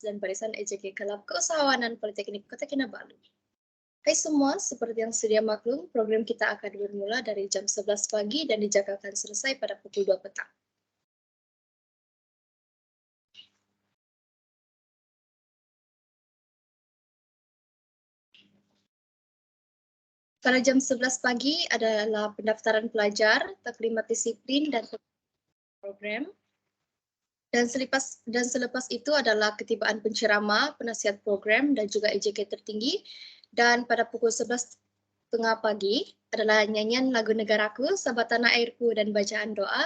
dan Barisan EJK Kelab Keusahawanan Politeknik Kota Kinabalu. Hai semua, seperti yang sedia maklum, program kita akan bermula dari jam 11 pagi dan dijadwalkan selesai pada pukul 2 petang. Pada jam 11 pagi adalah pendaftaran pelajar, taklimat disiplin, dan program. Dan selepas itu adalah ketibaan penceramah, penasihat program, dan juga EJK tertinggi. Dan pada pukul 11.30 pagi adalah nyanyian lagu Negaraku, Sabah Tanah Airku, dan bacaan doa.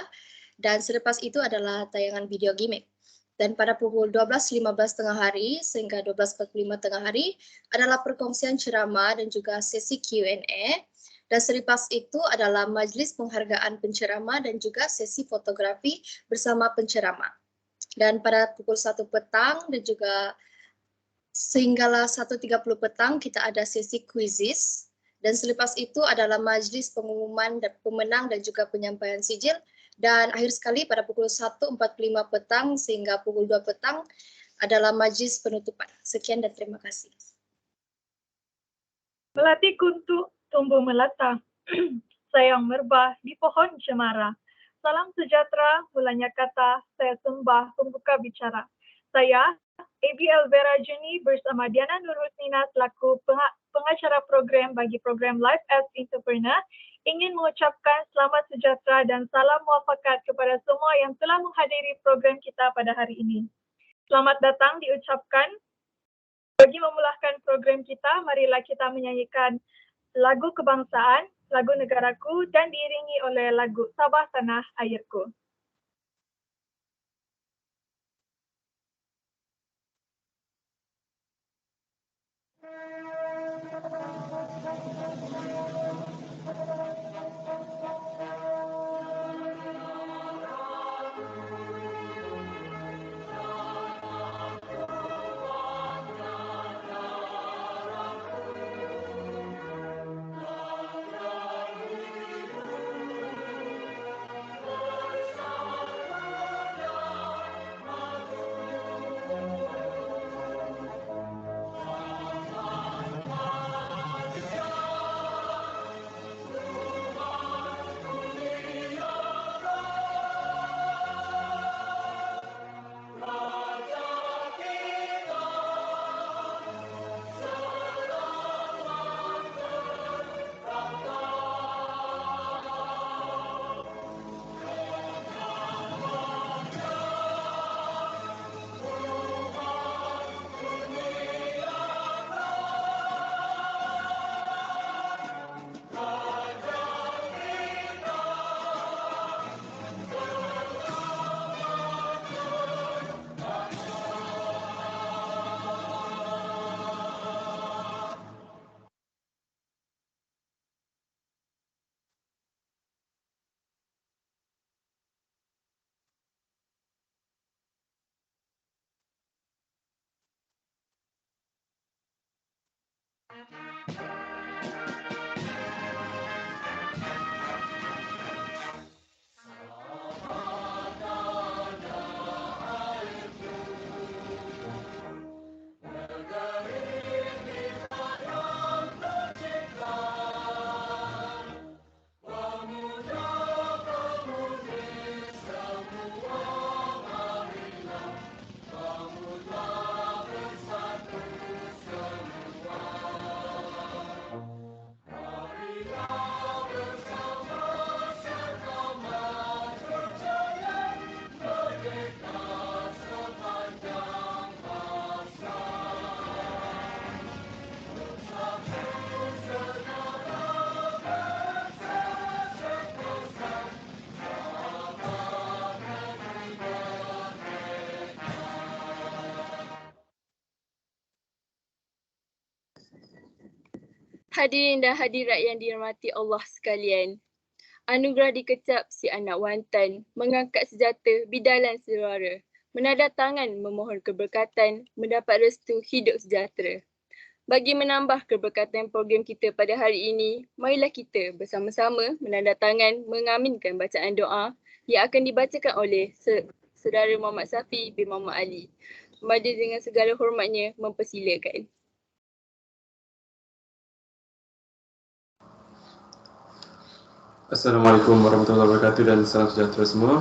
Dan selepas itu adalah tayangan video gimmick. Dan pada pukul 12.15 tengah hari sehingga 12.45 tengah hari adalah perkongsian ceramah dan juga sesi Q&A. Dan selepas itu adalah majlis penghargaan penceramah dan juga sesi fotografi bersama penceramah. Dan pada pukul 1 petang dan juga sehinggalah 1.30 petang kita ada sesi quizzes. Dan selepas itu adalah majlis pengumuman dan pemenang dan juga penyampaian sijil. Dan akhir sekali pada pukul 1.45 petang sehingga pukul 2 petang adalah majlis penutupan. Sekian dan terima kasih. Melati kuntu tumbuh melata, sayang merbah di pohon cemara. Salam sejahtera, mulanya kata, saya sembah pembuka bicara. Saya, ABL Vera Juni bersama Diana Nurhusnina selaku pengacara program bagi program Life as Entrepreneur, ingin mengucapkan selamat sejahtera dan salam muafakat kepada semua yang telah menghadiri program kita pada hari ini. Selamat datang diucapkan. Bagi memulakan program kita, marilah kita menyanyikan lagu kebangsaan, lagu negaraku, dan diiringi oleh lagu Sabah Tanah Airku. Hadirin dan hadirat yang dirahmati Allah sekalian. Anugerah dikecap si anak wantan, mengangkat senjata bidalan suara, menadah tangan memohon keberkatan, mendapat restu hidup sejahtera. Bagi menambah keberkatan program kita pada hari ini, marilah kita bersama-sama menadah tangan mengaminkan bacaan doa yang akan dibacakan oleh Saudara Muhammad Safi bin Muhammad Ali. Majlis dengan segala hormatnya mempersilakan. Assalamualaikum warahmatullahi wabarakatuh dan salam sejahtera semua.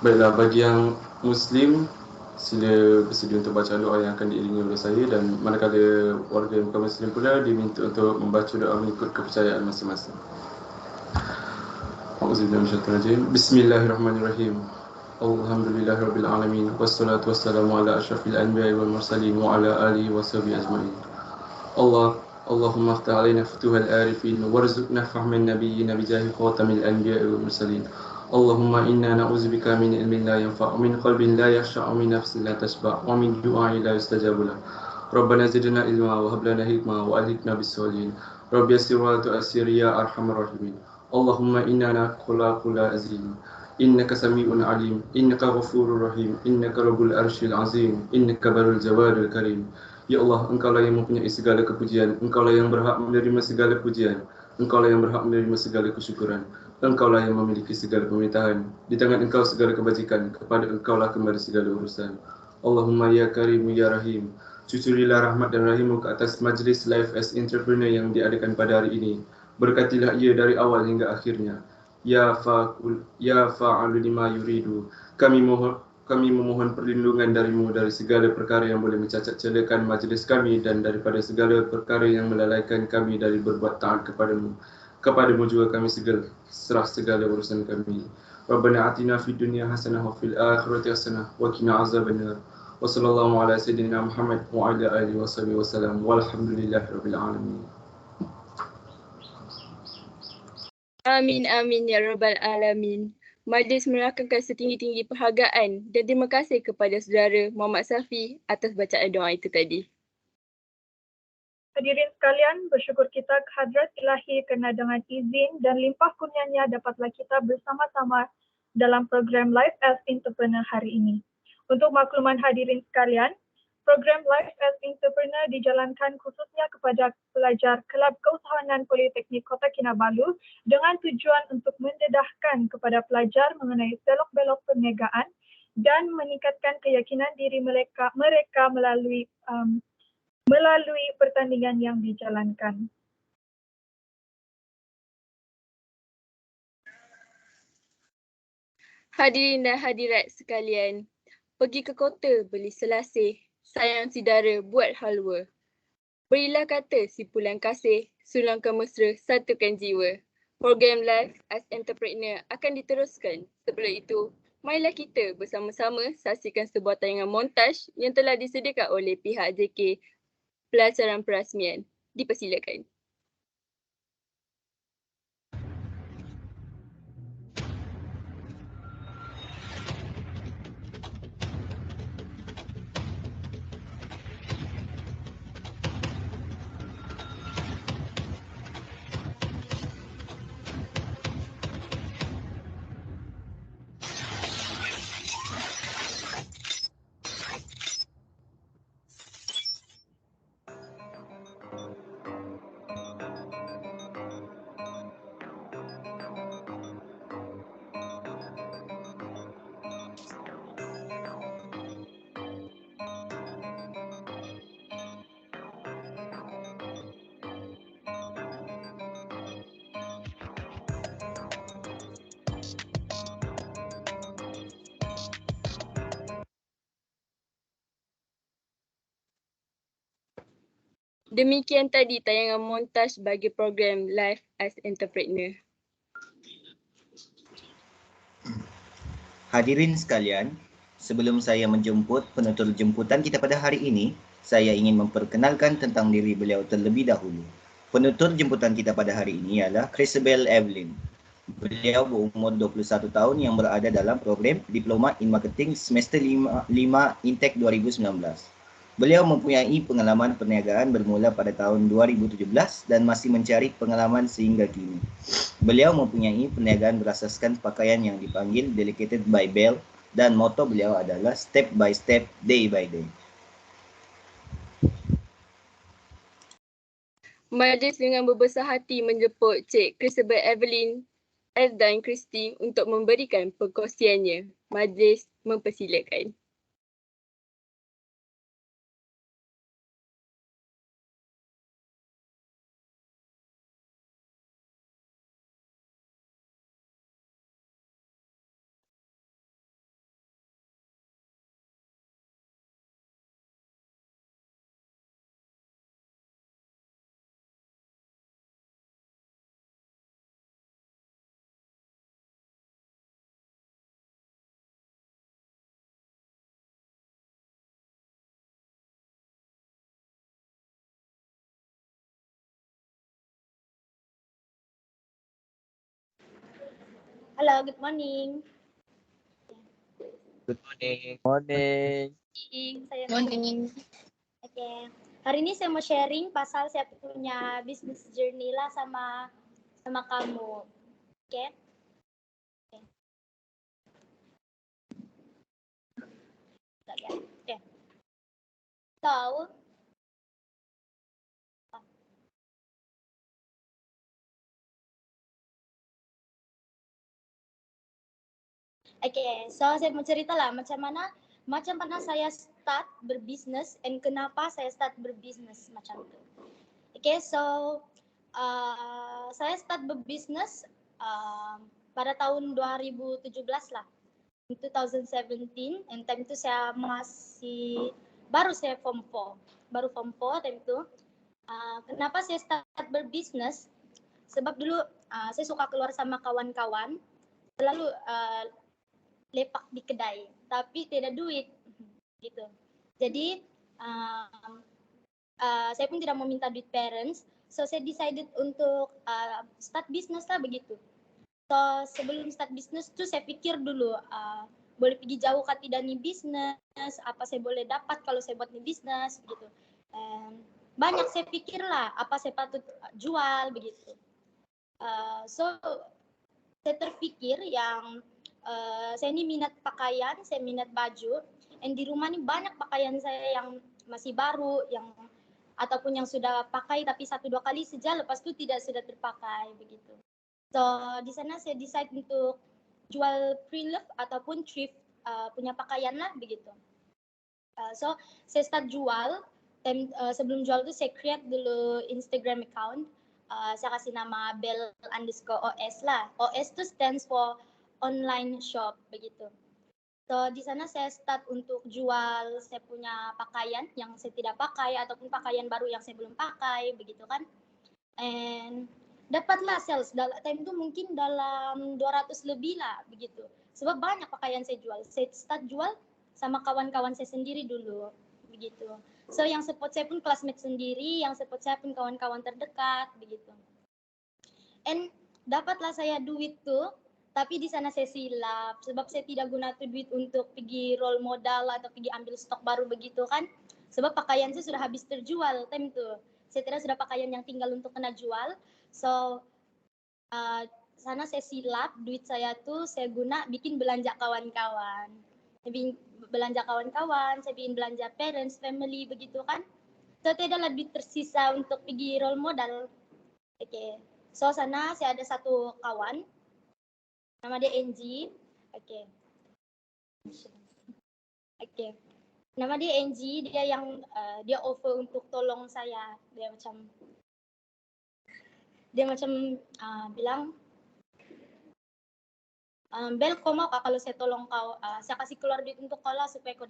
Baiklah, bagi yang Muslim, sila bersedia untuk baca doa yang akan diiringi oleh saya, dan manakala warga yang bukan Muslim pula diminta untuk membaca doa mengikut kepercayaan masing-masing. Bismillahirrahmanirrahim. Alhamdulillahirabbil alamin wassalatu wassalamu ala asyrafil anbiya'i wal mursalin wa ala alihi washabihi ajmain. Allahumma aftah alaina futuhal arifin warzuqna fahman nabiyina bijahi khatamil anbiya'i wal mursalin. Allahumma inna na'udzubika min ilmin la yanfa' min qalbin la yakhsha' min nafsin la tashba' wa min du'ain la yustajabu lah. Rabbana zidna ilma wa hab lana hikmah wa alhiqna bis solihin. Rabbi yassir wa tu'assir ya arhamar rahimin. Allahumma inna naqula azim. Innaka sami'un alim, innaka ghafurur rahim, innaka rabbul arsyil azim, innaka barul jawadul karim. Ya Allah, Engkaulah yang mempunyai segala kepujian, Engkaulah yang berhak menerima segala pujian, Engkaulah yang berhak menerima segala kesyukuran, Engkaulah yang memiliki segala pemerintahan. Di tangan Engkau segala kebajikan, kepada Engkaulah kembali segala urusan. Allahumma ya Karim ya Rahim, cucurilah rahmat dan rahimmu ke atas majlis Life as Entrepreneur yang diadakan pada hari ini. Berkatilah ia dari awal hingga akhirnya. Ya fa'alu lima yuridu. Kami memohon perlindungan darimu dari segala perkara yang boleh mencacat celakan majlis kami dan daripada segala perkara yang melalaikan kami dari berbuat taat kepadamu. Kepadamu juga kami serah segala urusan kami. Rabbana atina fid dunya hasanah wa fil akhirati hasanah wa qina azabannar. Wa sallallahu ala sayyidina Muhammad wa ala alihi washabihi wasallam. Walhamdulillahirabbil alamin. Amin amin ya rabbal alamin. Majlis merakamkan setinggi-tinggi penghargaan dan terima kasih kepada saudara Muhammad Safi atas bacaan doa itu tadi. Hadirin sekalian, bersyukur kita kehadrat Ilahi kerana dengan izin dan limpah kurnianya dapatlah kita bersama-sama dalam program Life as Entrepreneur hari ini. Untuk makluman hadirin sekalian, program Life as Entrepreneur dijalankan khususnya kepada pelajar Kelab Keusahawanan Politeknik Kota Kinabalu dengan tujuan untuk mendedahkan kepada pelajar mengenai selok-belok perniagaan dan meningkatkan keyakinan diri mereka melalui pertandingan yang dijalankan. Hadirin dan hadirat sekalian, pergi ke kota beli selasih, sayang sidara buat halwa. Berilah kata si pulang kasih, sulangkan mesra, satukan jiwa. Program Life as Entrepreneur akan diteruskan. Sebelum itu, marilah kita bersama-sama saksikan sebuah tayangan montaj yang telah disediakan oleh pihak JK Pelacaran Perasmian. Dipersilakan. Demikian tadi tayangan montaj bagi program Life as Entrepreneur. Hadirin sekalian, sebelum saya menjemput penutur jemputan kita pada hari ini, saya ingin memperkenalkan tentang diri beliau terlebih dahulu. Penutur jemputan kita pada hari ini ialah Chrisabel Evelyn. Beliau berumur 21 tahun yang berada dalam program Diploma in Marketing semester 5 Intake 2019. Beliau mempunyai pengalaman perniagaan bermula pada tahun 2017 dan masih mencari pengalaman sehingga kini. Beliau mempunyai perniagaan berasaskan pakaian yang dipanggil Delicated by Bell dan moto beliau adalah Step by Step, Day by Day. Majlis dengan berbesar hati menjemput Cik Chrisabel Evelyn dan Christy untuk memberikan perkongsiannya. Majlis mempersilakan. Halo, good morning. Good morning. Morning. Saya Morning. Oke. Hari ini saya mau sharing pasal saya punya business journey lah sama kamu. Oke. Oke. So, saya mau cerita lah macam mana saya start berbisnis and kenapa saya start berbisnis macam itu. Saya start berbisnis pada tahun 2017 lah. 2017 and time itu saya baru form 4 time itu. Kenapa saya start berbisnis? Sebab dulu saya suka keluar sama kawan-kawan, selalu lepak di kedai, tapi tidak duit gitu. Jadi saya pun tidak mau minta duit parents, so saya decided untuk start bisnis lah begitu. So sebelum start bisnis tuh saya pikir dulu boleh pergi jauh kah tidak nih bisnis, apa saya boleh dapat kalau saya buat nih bisnis begitu. Banyak saya pikir lah apa saya patut jual begitu. So saya terpikir yang saya ini minat pakaian, saya minat baju, and di rumah ini banyak pakaian saya yang masih baru, yang ataupun yang sudah pakai tapi 1-2 kali saja, lepas itu sudah terpakai begitu. So di sana saya decide untuk jual pre-love ataupun thrift punya pakaian lah begitu. So saya start jual, sebelum jual itu saya create dulu Instagram account. Saya kasih nama bell_os lah. OS itu stands for online shop begitu. So di sana saya start untuk jual saya punya pakaian yang saya tidak pakai ataupun pakaian baru yang saya belum pakai begitu kan. And dapatlah sales time itu mungkin dalam 200 lebih lah begitu. Sebab banyak pakaian saya jual. Saya start jual sama kawan-kawan saya sendiri dulu begitu. So yang support saya pun classmate sendiri, yang support saya pun kawan-kawan terdekat begitu. And dapatlah saya duit tuh, tapi di sana saya silap sebab saya tidak guna tuh duit untuk pergi roll modal atau pergi ambil stok baru begitu kan. Sebab pakaian saya sudah habis terjual time itu. Saya tidak sudah pakaian yang tinggal untuk kena jual. So sana saya silap duit saya tuh saya guna bikin belanja kawan-kawan. Saya belanja kawan-kawan, saya bikin belanja parents, family begitu kan. So tidaklah duit tersisa untuk pergi roll modal. So sana saya ada satu kawan, nama dia Angie. Nama dia Angie, dia yang dia offer untuk tolong saya. Dia macam bilang, Bel, kau mau kak kalau saya tolong kau, saya kasih keluar duit untuk kau lah supaya kau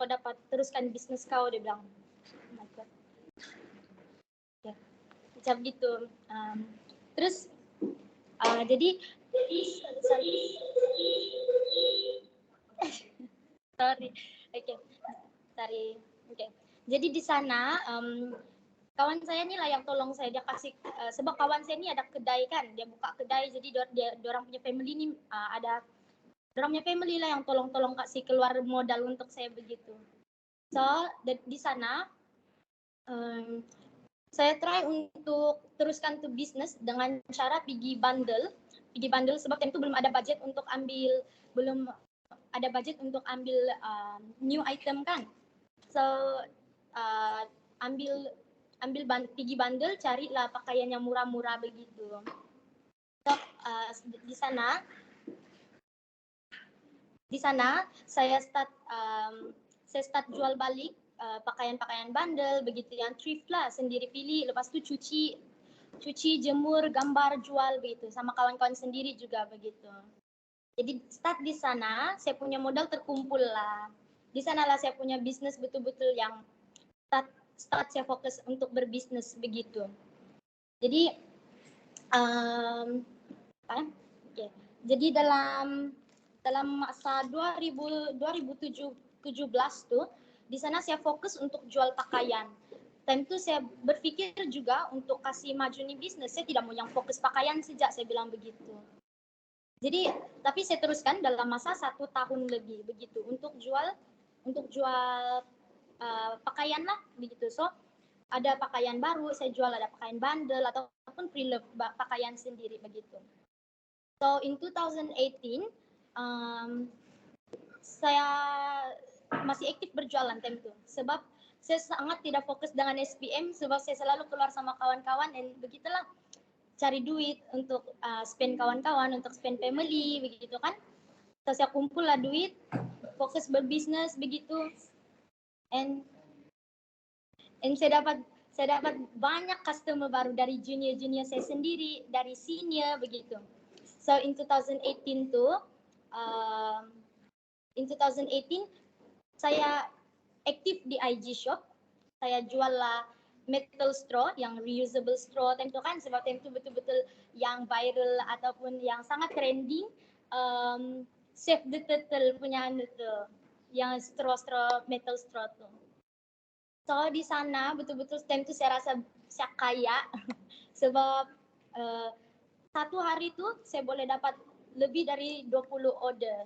dapat teruskan bisnis kau, dia bilang. Oh my God. Macam gitu. Terus jadi Jadi di sana kawan saya nih lah yang tolong saya, dia kasih sebab kawan saya ini ada kedai kan, dia buka kedai, jadi dia orang punya family ni ada orang punya family lah yang tolong kasih keluar modal untuk saya begitu. So di sana saya try untuk teruskan tuh bisnis dengan cara pergi bundle sebab itu belum ada budget untuk ambil new item kan. So pergi bundle, carilah pakaian yang murah-murah begitu. So di sana saya start jual balik pakaian-pakaian bundle begitu yang thrift lah, sendiri pilih, lepas tu cuci, jemur, gambar, jual begitu sama kawan-kawan sendiri juga begitu. Jadi start di sana, saya punya modal terkumpul lah. Di sanalah saya punya bisnis betul-betul yang start saya fokus untuk berbisnis begitu. Jadi jadi dalam masa 2017 tuh di sana saya fokus untuk jual pakaian. Tentu saya berpikir juga untuk kasih maju nih bisnis, saya tidak mau yang fokus pakaian sejak saya bilang begitu. Jadi tapi saya teruskan dalam masa 1 tahun lebih begitu untuk jual pakaian lah begitu. So ada pakaian baru saya jual, ada pakaian bundle ataupun pre-love pakaian sendiri begitu. So in 2018 saya masih aktif berjualan time itu sebab saya sangat tidak fokus dengan SPM sebab saya selalu keluar sama kawan-kawan dan begitulah cari duit untuk spend kawan-kawan, untuk spend family begitu kan. So saya kumpul lah duit, fokus berbisnis begitu. And saya dapat banyak customer baru dari junior saya sendiri, dari senior begitu. So in 2018 tuh saya aktif di IG shop. Saya jual lah metal straw yang reusable straw time itu kan sebab time itu betul-betul yang viral ataupun yang sangat trending. Save the Turtle punya itu yang straw metal straw tuh. So di sana betul-betul time itu saya rasa saya kaya sebab satu hari itu saya boleh dapat lebih dari 20 order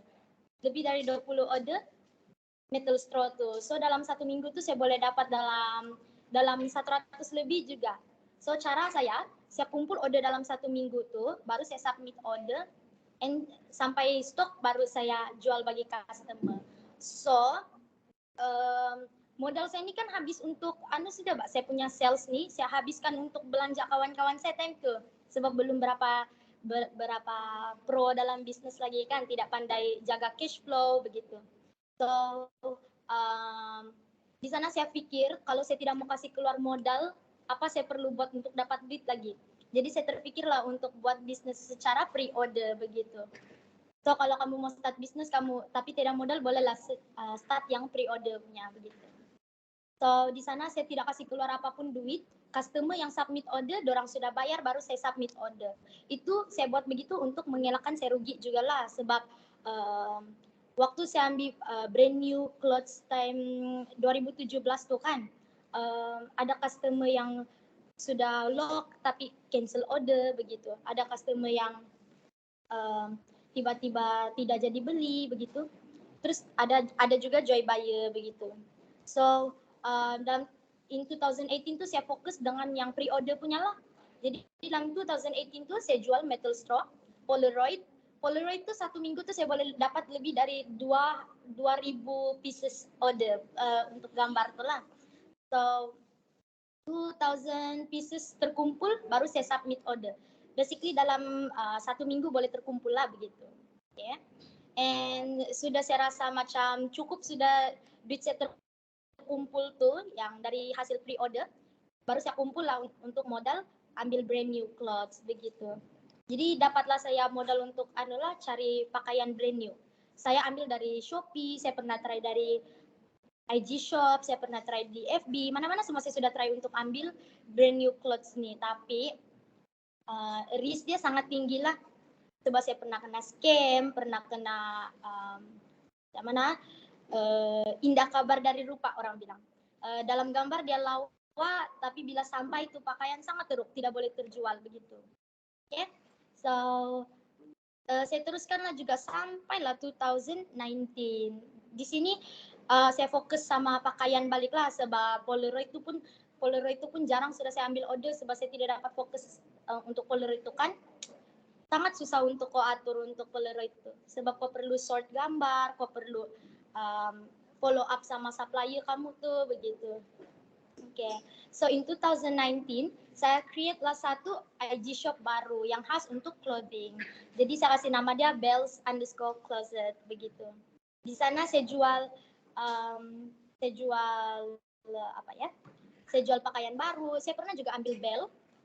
metal straw tuh. So dalam 1 minggu tuh saya boleh dapat dalam 100 lebih juga. So cara saya kumpul order dalam 1 minggu tuh, baru saya submit order, and sampai stok baru saya jual bagi customer. So modal saya ini kan habis untuk sudah Mbak, saya punya sales nih, saya habiskan untuk belanja kawan-kawan saya time tuh, sebab belum berapa pro dalam bisnis lagi kan, tidak pandai jaga cash flow begitu. So di sana saya pikir kalau saya tidak mau kasih keluar modal, apa saya perlu buat untuk dapat duit lagi. Jadi saya terpikirlah untuk buat bisnis secara pre-order begitu. So kalau kamu mau start bisnis kamu tapi tidak modal, bolehlah start yang pre-order punya begitu. So di sana saya tidak kasih keluar apapun duit. Customer yang submit order, dorang sudah bayar baru saya submit order. Itu saya buat begitu untuk mengelakkan saya rugi juga lah sebab waktu saya ambil brand new clothes time 2017 tuh kan, ada customer yang sudah lock tapi cancel order begitu. Ada customer yang tiba-tiba tidak jadi beli begitu. Terus ada juga joy buyer begitu. So dalam in 2018 tuh saya fokus dengan yang pre-order punya lah. Jadi dalam 2018 tuh saya jual metal straw, Polaroid tuh 1 minggu tuh saya boleh dapat lebih dari 2.000 pieces order untuk gambar tuh lah. So 2,000 pieces terkumpul baru saya submit order. Basically dalam 1 minggu boleh terkumpul lah begitu. Okay. And sudah saya rasa macam cukup sudah duit saya terkumpul tuh yang dari hasil pre-order, baru saya kumpul lah untuk modal ambil brand new clothes begitu. Jadi dapatlah saya modal untuk cari pakaian brand new. Saya ambil dari Shopee, saya pernah try dari IG shop, saya pernah try di FB, mana-mana semua saya sudah try untuk ambil brand new clothes nih, tapi risk dia sangat tinggi lah. Sebab saya pernah kena scam, pernah kena indah kabar dari rupa orang bilang. Dalam gambar dia lawa, tapi bila sampai itu pakaian sangat teruk, tidak boleh terjual begitu. Oke, so saya teruskanlah juga sampailah 2019. Di sini saya fokus sama pakaian baliklah sebab Polaroid itu pun jarang sudah saya ambil order sebab saya tidak dapat fokus untuk Polaroid itu kan. Sangat susah untuk kau atur untuk Polaroid itu sebab kau perlu sort gambar, kau perlu follow up sama supplier kamu tuh begitu. Okay. So in 2019 saya create lah satu IG shop baru yang khas untuk clothing. Jadi saya kasih nama dia Bells_Closet begitu. Di sana saya jual saya jual pakaian baru. Saya pernah juga ambil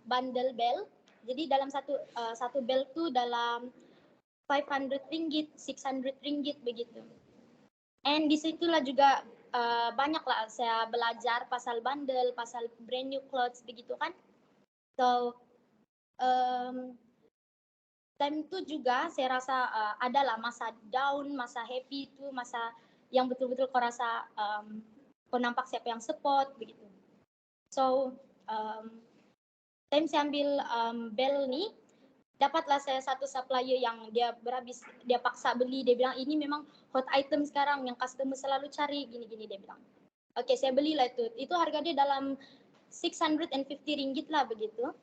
bundle bel. Jadi dalam satu bel tuh dalam 500 ringgit, 600 ringgit begitu. And disitulah juga banyak lah saya belajar pasal bundle, pasal brand new clothes begitu kan. So time itu juga saya rasa adalah masa down, masa happy itu, masa yang betul-betul kau rasa kau nampak siapa yang support begitu. So time saya ambil bel nih, dapatlah saya satu supplier yang dia paksa beli, dia bilang ini memang hot item sekarang yang customer selalu cari, gini-gini dia bilang. Oke, saya belilah itu harga dia dalam 650 ringgit lah begitu.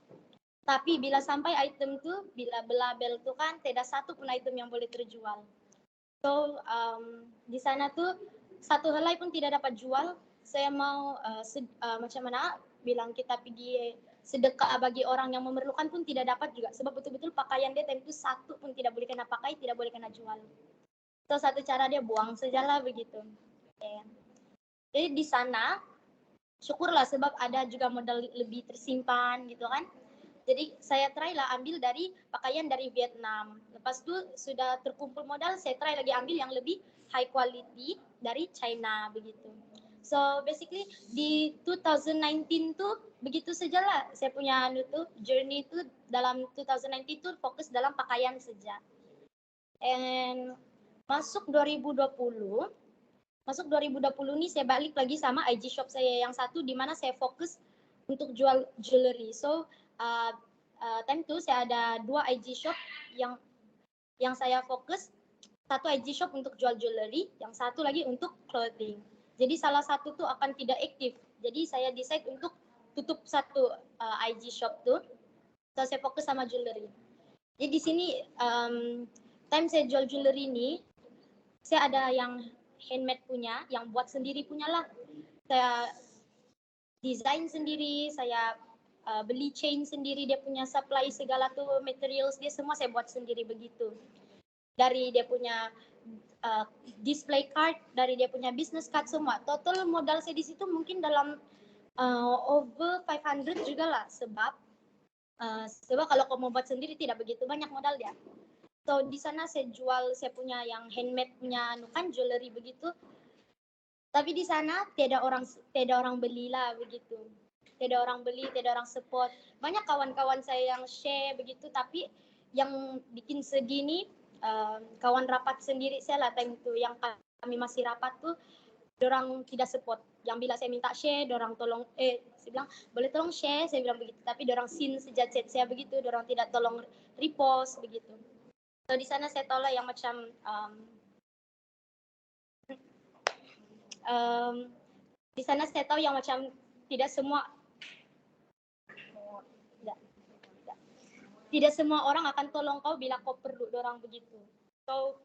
Tapi bila sampai item tuh, bila belabel tuh kan tidak satu pun item yang boleh terjual. So di sana tuh satu helai pun tidak dapat jual. Saya mau macam mana bilang kita pergi sedekah bagi orang yang memerlukan pun tidak dapat juga. Sebab betul-betul pakaian dia time itu satu pun tidak boleh kena pakai, tidak boleh kena jual. So satu cara dia buang sajalah begitu. Okay. Jadi di sana syukurlah sebab ada juga modal lebih tersimpan gitu kan. Jadi saya try lah ambil dari pakaian dari Vietnam. Lepas itu sudah terkumpul modal, saya try lagi ambil yang lebih high quality dari China begitu. So basically di 2019 tuh begitu sajalah saya punya journey itu dalam 2019 tuh fokus dalam pakaian saja. And masuk 2020 nih saya balik lagi sama IG shop saya yang satu di mana saya fokus untuk jual jewelry. So time itu saya ada 2 IG shop yang saya fokus, satu IG shop untuk jual jewelry, yang satu lagi untuk clothing. Jadi salah satu tuh akan tidak aktif. Jadi saya decide untuk tutup satu IG shop tuh, so saya fokus sama jewelry. Jadi di sini time saya jual jewelry ini, saya ada yang handmade punya, yang buat sendiri punya lah. Saya desain sendiri, saya beli chain sendiri, dia punya supply segala tuh materials dia semua saya buat sendiri begitu. Dari dia punya display card, dari dia punya business card semua. Total modal saya di situ mungkin dalam over 500 juga lah sebab kalau kamu buat sendiri tidak begitu banyak modal dia. So di sana saya jual saya punya yang handmade punya kan jewelry begitu. Tapi di sana tidak orang belilah begitu. Tidak orang beli, tidak orang support. Banyak kawan-kawan saya yang share begitu, tapi yang bikin segini kawan rapat sendiri saya lah time itu yang kami masih rapat tuh, dorang tidak support. Yang bila saya minta share, dorang tolong saya bilang boleh tolong share, saya bilang begitu. Tapi dorang sin sejak chat saya begitu, dorang tidak tolong repost begitu. So di sana saya tahu lah yang macam di sana saya tahu yang macam tidak semua orang akan tolong kau bila kau perlu dorang begitu. So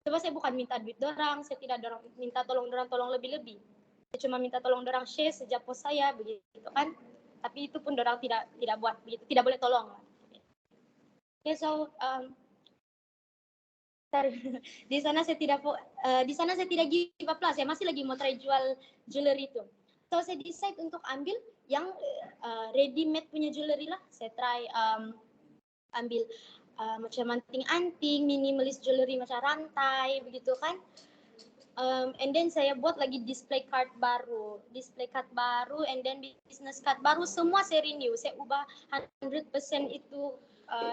sebab saya bukan minta duit dorang, saya tidak minta tolong dorang tolong lebih-lebih. Saya cuma minta tolong dorang share sejak post saya begitu kan. Tapi itu pun dorang tidak buat begitu, tidak boleh tolong. Okay, so di sana saya tidak give up lah, saya masih lagi mau try jual jewelry itu. So saya decide untuk ambil yang ready made punya jewelry lah. Saya try ambil macam anting-anting, minimalis jewelry macam rantai begitu kan. And then saya buat lagi display card baru, and then business card baru, semua saya renew, saya ubah 100% itu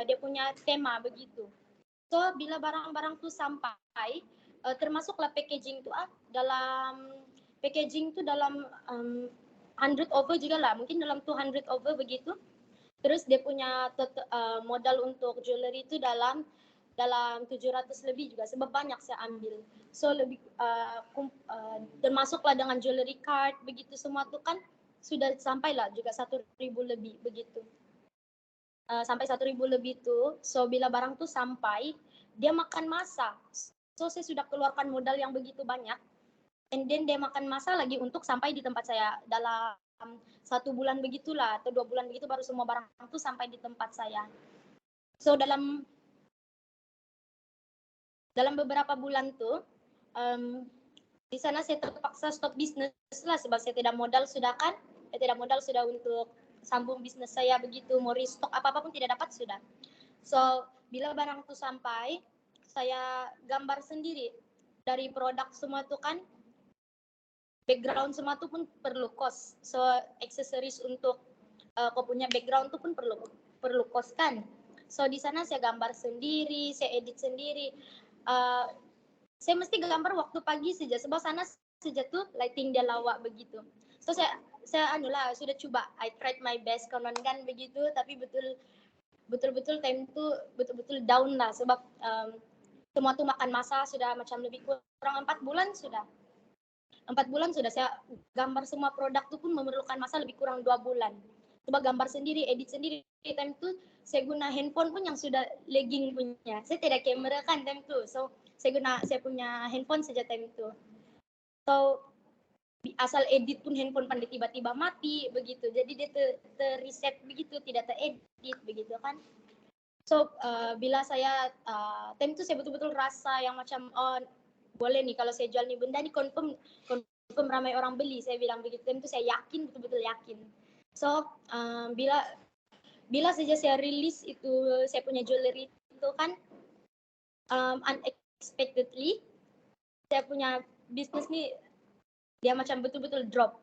dia punya tema begitu. So bila barang-barang tu sampai, termasuklah packaging tu dalam packaging tu dalam 100 over juga lah, mungkin dalam 200 over begitu. Terus dia punya modal untuk jewelry itu dalam 700 lebih juga, sebab banyak saya ambil. So lebih termasuklah dengan jewelry card begitu semua tu kan sudah sampailah juga 1.000 lebih begitu. Sampai 1.000 lebih tu. So bila barang tu sampai, dia makan masa. So saya sudah keluarkan modal yang begitu banyak. And then dia makan masa lagi untuk sampai di tempat saya. Dalam 1 bulan begitulah atau 2 bulan begitu baru semua barang tu sampai di tempat saya. So dalam beberapa bulan tu di sana saya terpaksa stop bisnis lah sebab saya tidak modal sudah kan. Saya tidak modal sudah untuk sambung bisnis saya begitu, mau restock apa-apa pun tidak dapat sudah. So bila barang itu sampai, saya gambar sendiri dari produk semua itu kan, background semua itu pun perlu cost. So aksesoris untuk kau punya background itu pun perlu cost kan. So di sana saya gambar sendiri, saya edit sendiri. Saya mesti gambar waktu pagi saja sebab sana saja tuh lighting dia lawak begitu. So saya sudah coba, I tried my best konon kan begitu, tapi betul-betul time itu betul-betul down lah, sebab semua tuh makan masa, sudah macam lebih kurang 4 bulan sudah. 4 bulan sudah saya gambar semua produk tuh pun memerlukan masa lebih kurang 2 bulan. Coba gambar sendiri, edit sendiri. Time itu saya guna handphone pun yang sudah lagging punya. Saya tidak kamera kan time itu. So saya punya handphone saja time itu. So asal edit pun handphone pandai tiba-tiba mati begitu. Jadi dia ter-reset begitu, tidak ter-edit begitu kan. So bila saya time itu saya betul-betul rasa yang macam boleh nih kalau saya jual nih benda nih confirm ramai orang beli, saya bilang begitu. Time itu saya yakin, betul-betul yakin. So bila saja saya rilis itu saya punya jewelry itu kan unexpectedly saya punya bisnis nih dia macam betul-betul drop.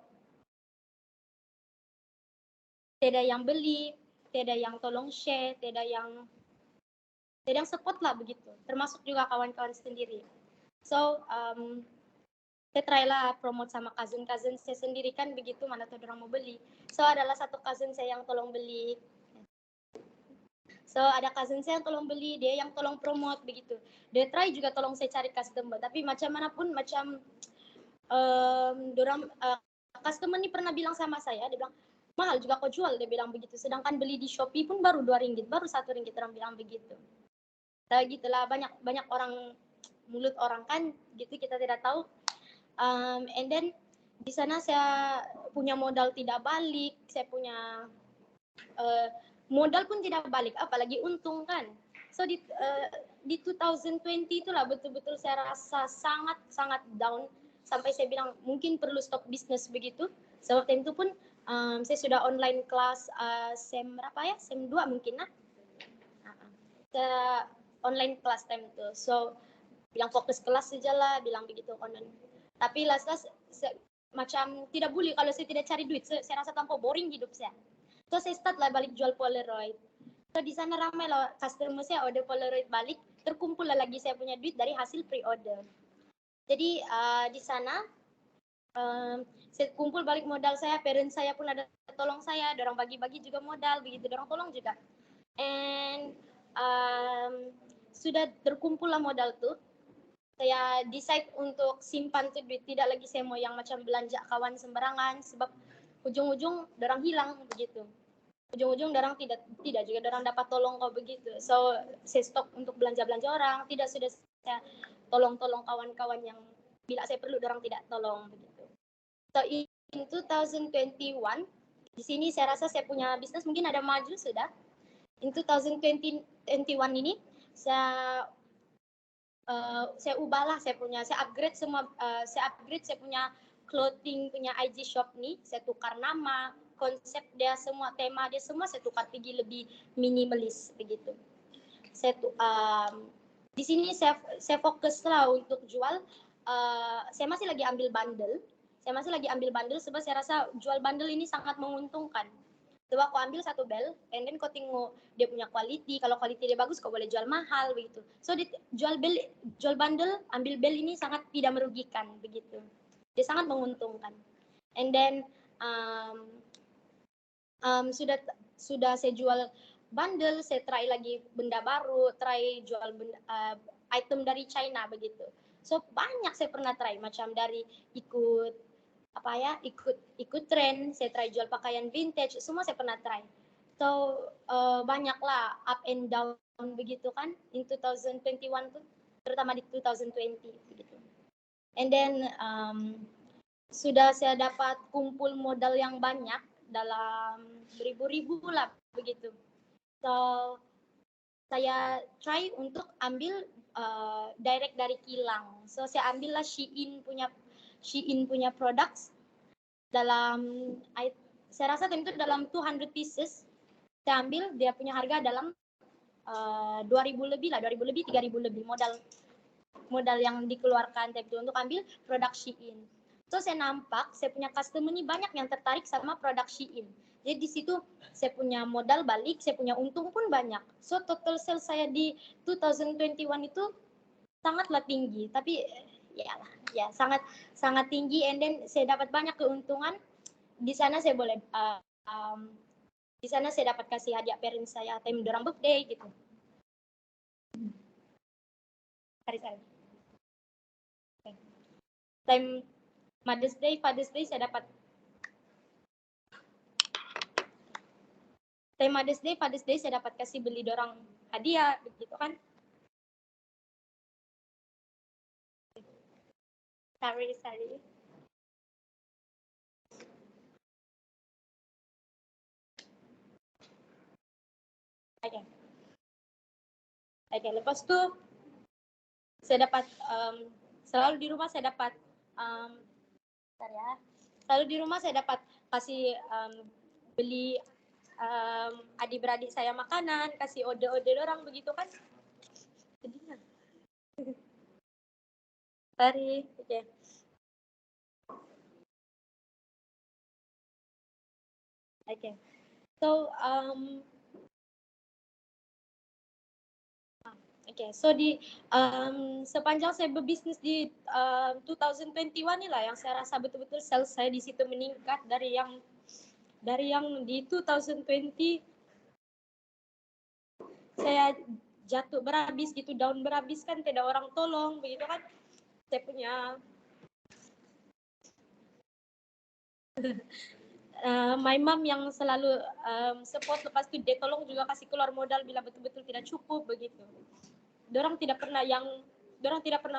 Tidak yang beli, tidak yang tolong share, tidak yang support lah begitu. Termasuk juga kawan-kawan sendiri. So saya try lah promote sama cousin saya sendiri kan begitu, mana tuh orang mau beli. So adalah satu cousin saya yang tolong beli. So ada cousin saya yang tolong beli, dia yang tolong promote begitu. Dia try juga tolong saya cari customer, tapi macam manapun macam customer ni pernah bilang sama saya, dia bilang mahal juga kau jual, dia bilang begitu. Sedangkan beli di Shopee pun baru 2 ringgit, baru 1 ringgit orang bilang begitu. Nah, gitulah banyak orang, mulut orang kan gitu, kita tidak tahu. And then di sana saya punya modal tidak balik, saya punya modal pun tidak balik, apalagi untung kan. So di 2020 itulah betul-betul saya rasa sangat down, sampai saya bilang mungkin perlu stop bisnis begitu. Sebab time itu pun saya sudah online kelas SEM berapa ya? SEM 2 mungkin lah. Saya online kelas time itu. So bilang fokus kelas saja lah, bilang begitu online. Tapi last macam tidak boleh kalau saya tidak cari duit. Saya rasa tanpa boring hidup saya. So saya start lah balik jual Polaroid. So di sana ramai lah customer saya order Polaroid balik, terkumpul lah lagi saya punya duit dari hasil pre-order. Jadi di sana saya kumpul balik modal saya, parents saya pun ada tolong saya, dorang bagi-bagi juga modal, begitu dorang tolong juga. And sudah terkumpul lah modal tuh, saya decide untuk simpan tuh duit, tidak lagi saya mau yang macam belanja kawan sembarangan, sebab ujung-ujung dorang hilang begitu. Ujung-ujung dorang tidak juga dorang dapat tolong kau begitu. So saya stop untuk belanja-belanja orang, tidak, sudah saya tolong kawan-kawan yang bila saya perlu dorang tidak tolong begitu. So in 2021 di sini saya rasa saya punya bisnis mungkin ada maju sudah. In 2021 ini saya ubahlah saya upgrade semua, saya punya clothing punya IG shop nih, saya tukar nama, konsep dia semua, tema dia semua saya tukar pergi lebih minimalis begitu. Saya di sini saya fokus lah untuk jual. Saya masih lagi ambil bundle. Sebab saya rasa jual bundle ini sangat menguntungkan. Sebab kau ambil satu bel, and then kau tengok dia punya quality. Kalau quality dia bagus, kau boleh jual mahal begitu. So jual bundle, ambil bel ini sangat tidak merugikan begitu. Dia sangat menguntungkan. And then sudah saya jual bundle, saya try lagi benda baru, try jual item dari China begitu. So banyak saya pernah try, macam dari ikut tren, saya try jual pakaian vintage, semua saya pernah try. So banyaklah up and down begitu kan in 2021 tuh, terutama di 2020 begitu. And then sudah saya dapat kumpul modal yang banyak, dalam beribu-ribu lah begitu. So saya try untuk ambil direct dari kilang. So saya ambillah Shein punya products dalam, saya rasa itu dalam 200 pieces. Saya ambil, dia punya harga dalam 2.000 lebih, 3.000 lebih modal yang dikeluarkan itu untuk ambil produk Shein. So saya nampak saya punya customer ini banyak yang tertarik sama produk Shein. Jadi di situ saya punya modal balik, saya punya untung pun banyak. So total sales saya di 2021 itu sangatlah tinggi, tapi ya sangat tinggi. And then saya dapat banyak keuntungan. Di sana saya boleh Di sana saya dapat kasih hadiah parents saya time dorang birthday gitu. Hari-hari. Time Mother's Day, Father's Day saya dapat. Time Mother's Day, Father's Day saya dapat kasih beli dorang hadiah begitu kan. Sorry. Oke, lepas tu saya dapat selalu di rumah saya dapat selalu di rumah saya dapat kasih beli adik-beradik saya makanan, kasih ode-ode orang begitu kan. Sorry, oke. Okay. So so di sepanjang saya berbisnis di 2021 nih lah yang saya rasa betul-betul sales saya di situ meningkat dari yang di 2020 saya jatuh berhabis gitu, down berhabis kan, tidak orang tolong begitu kan. Saya punya my mom yang selalu support, lepas itu dia tolong juga kasih keluar modal bila betul-betul tidak cukup begitu. Dorang tidak pernah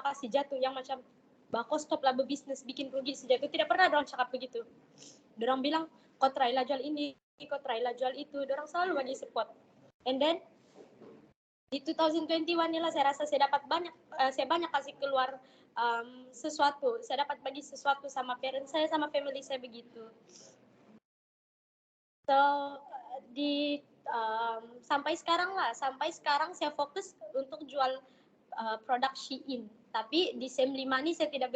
kasih jatuh yang macam bako stop lah berbisnis bikin rugi sejatuh, tidak pernah dorang cakap begitu. Dorang bilang kau try lah jual ini, kau try lah jual itu, dorang selalu bagi support. And then di 2021 inilah saya rasa saya banyak kasih keluar sesuatu, saya dapat bagi sesuatu sama parents saya, sama family saya begitu. So sampai sekarang saya fokus untuk jual produk Shein. Tapi di SEM 5 ini saya tidak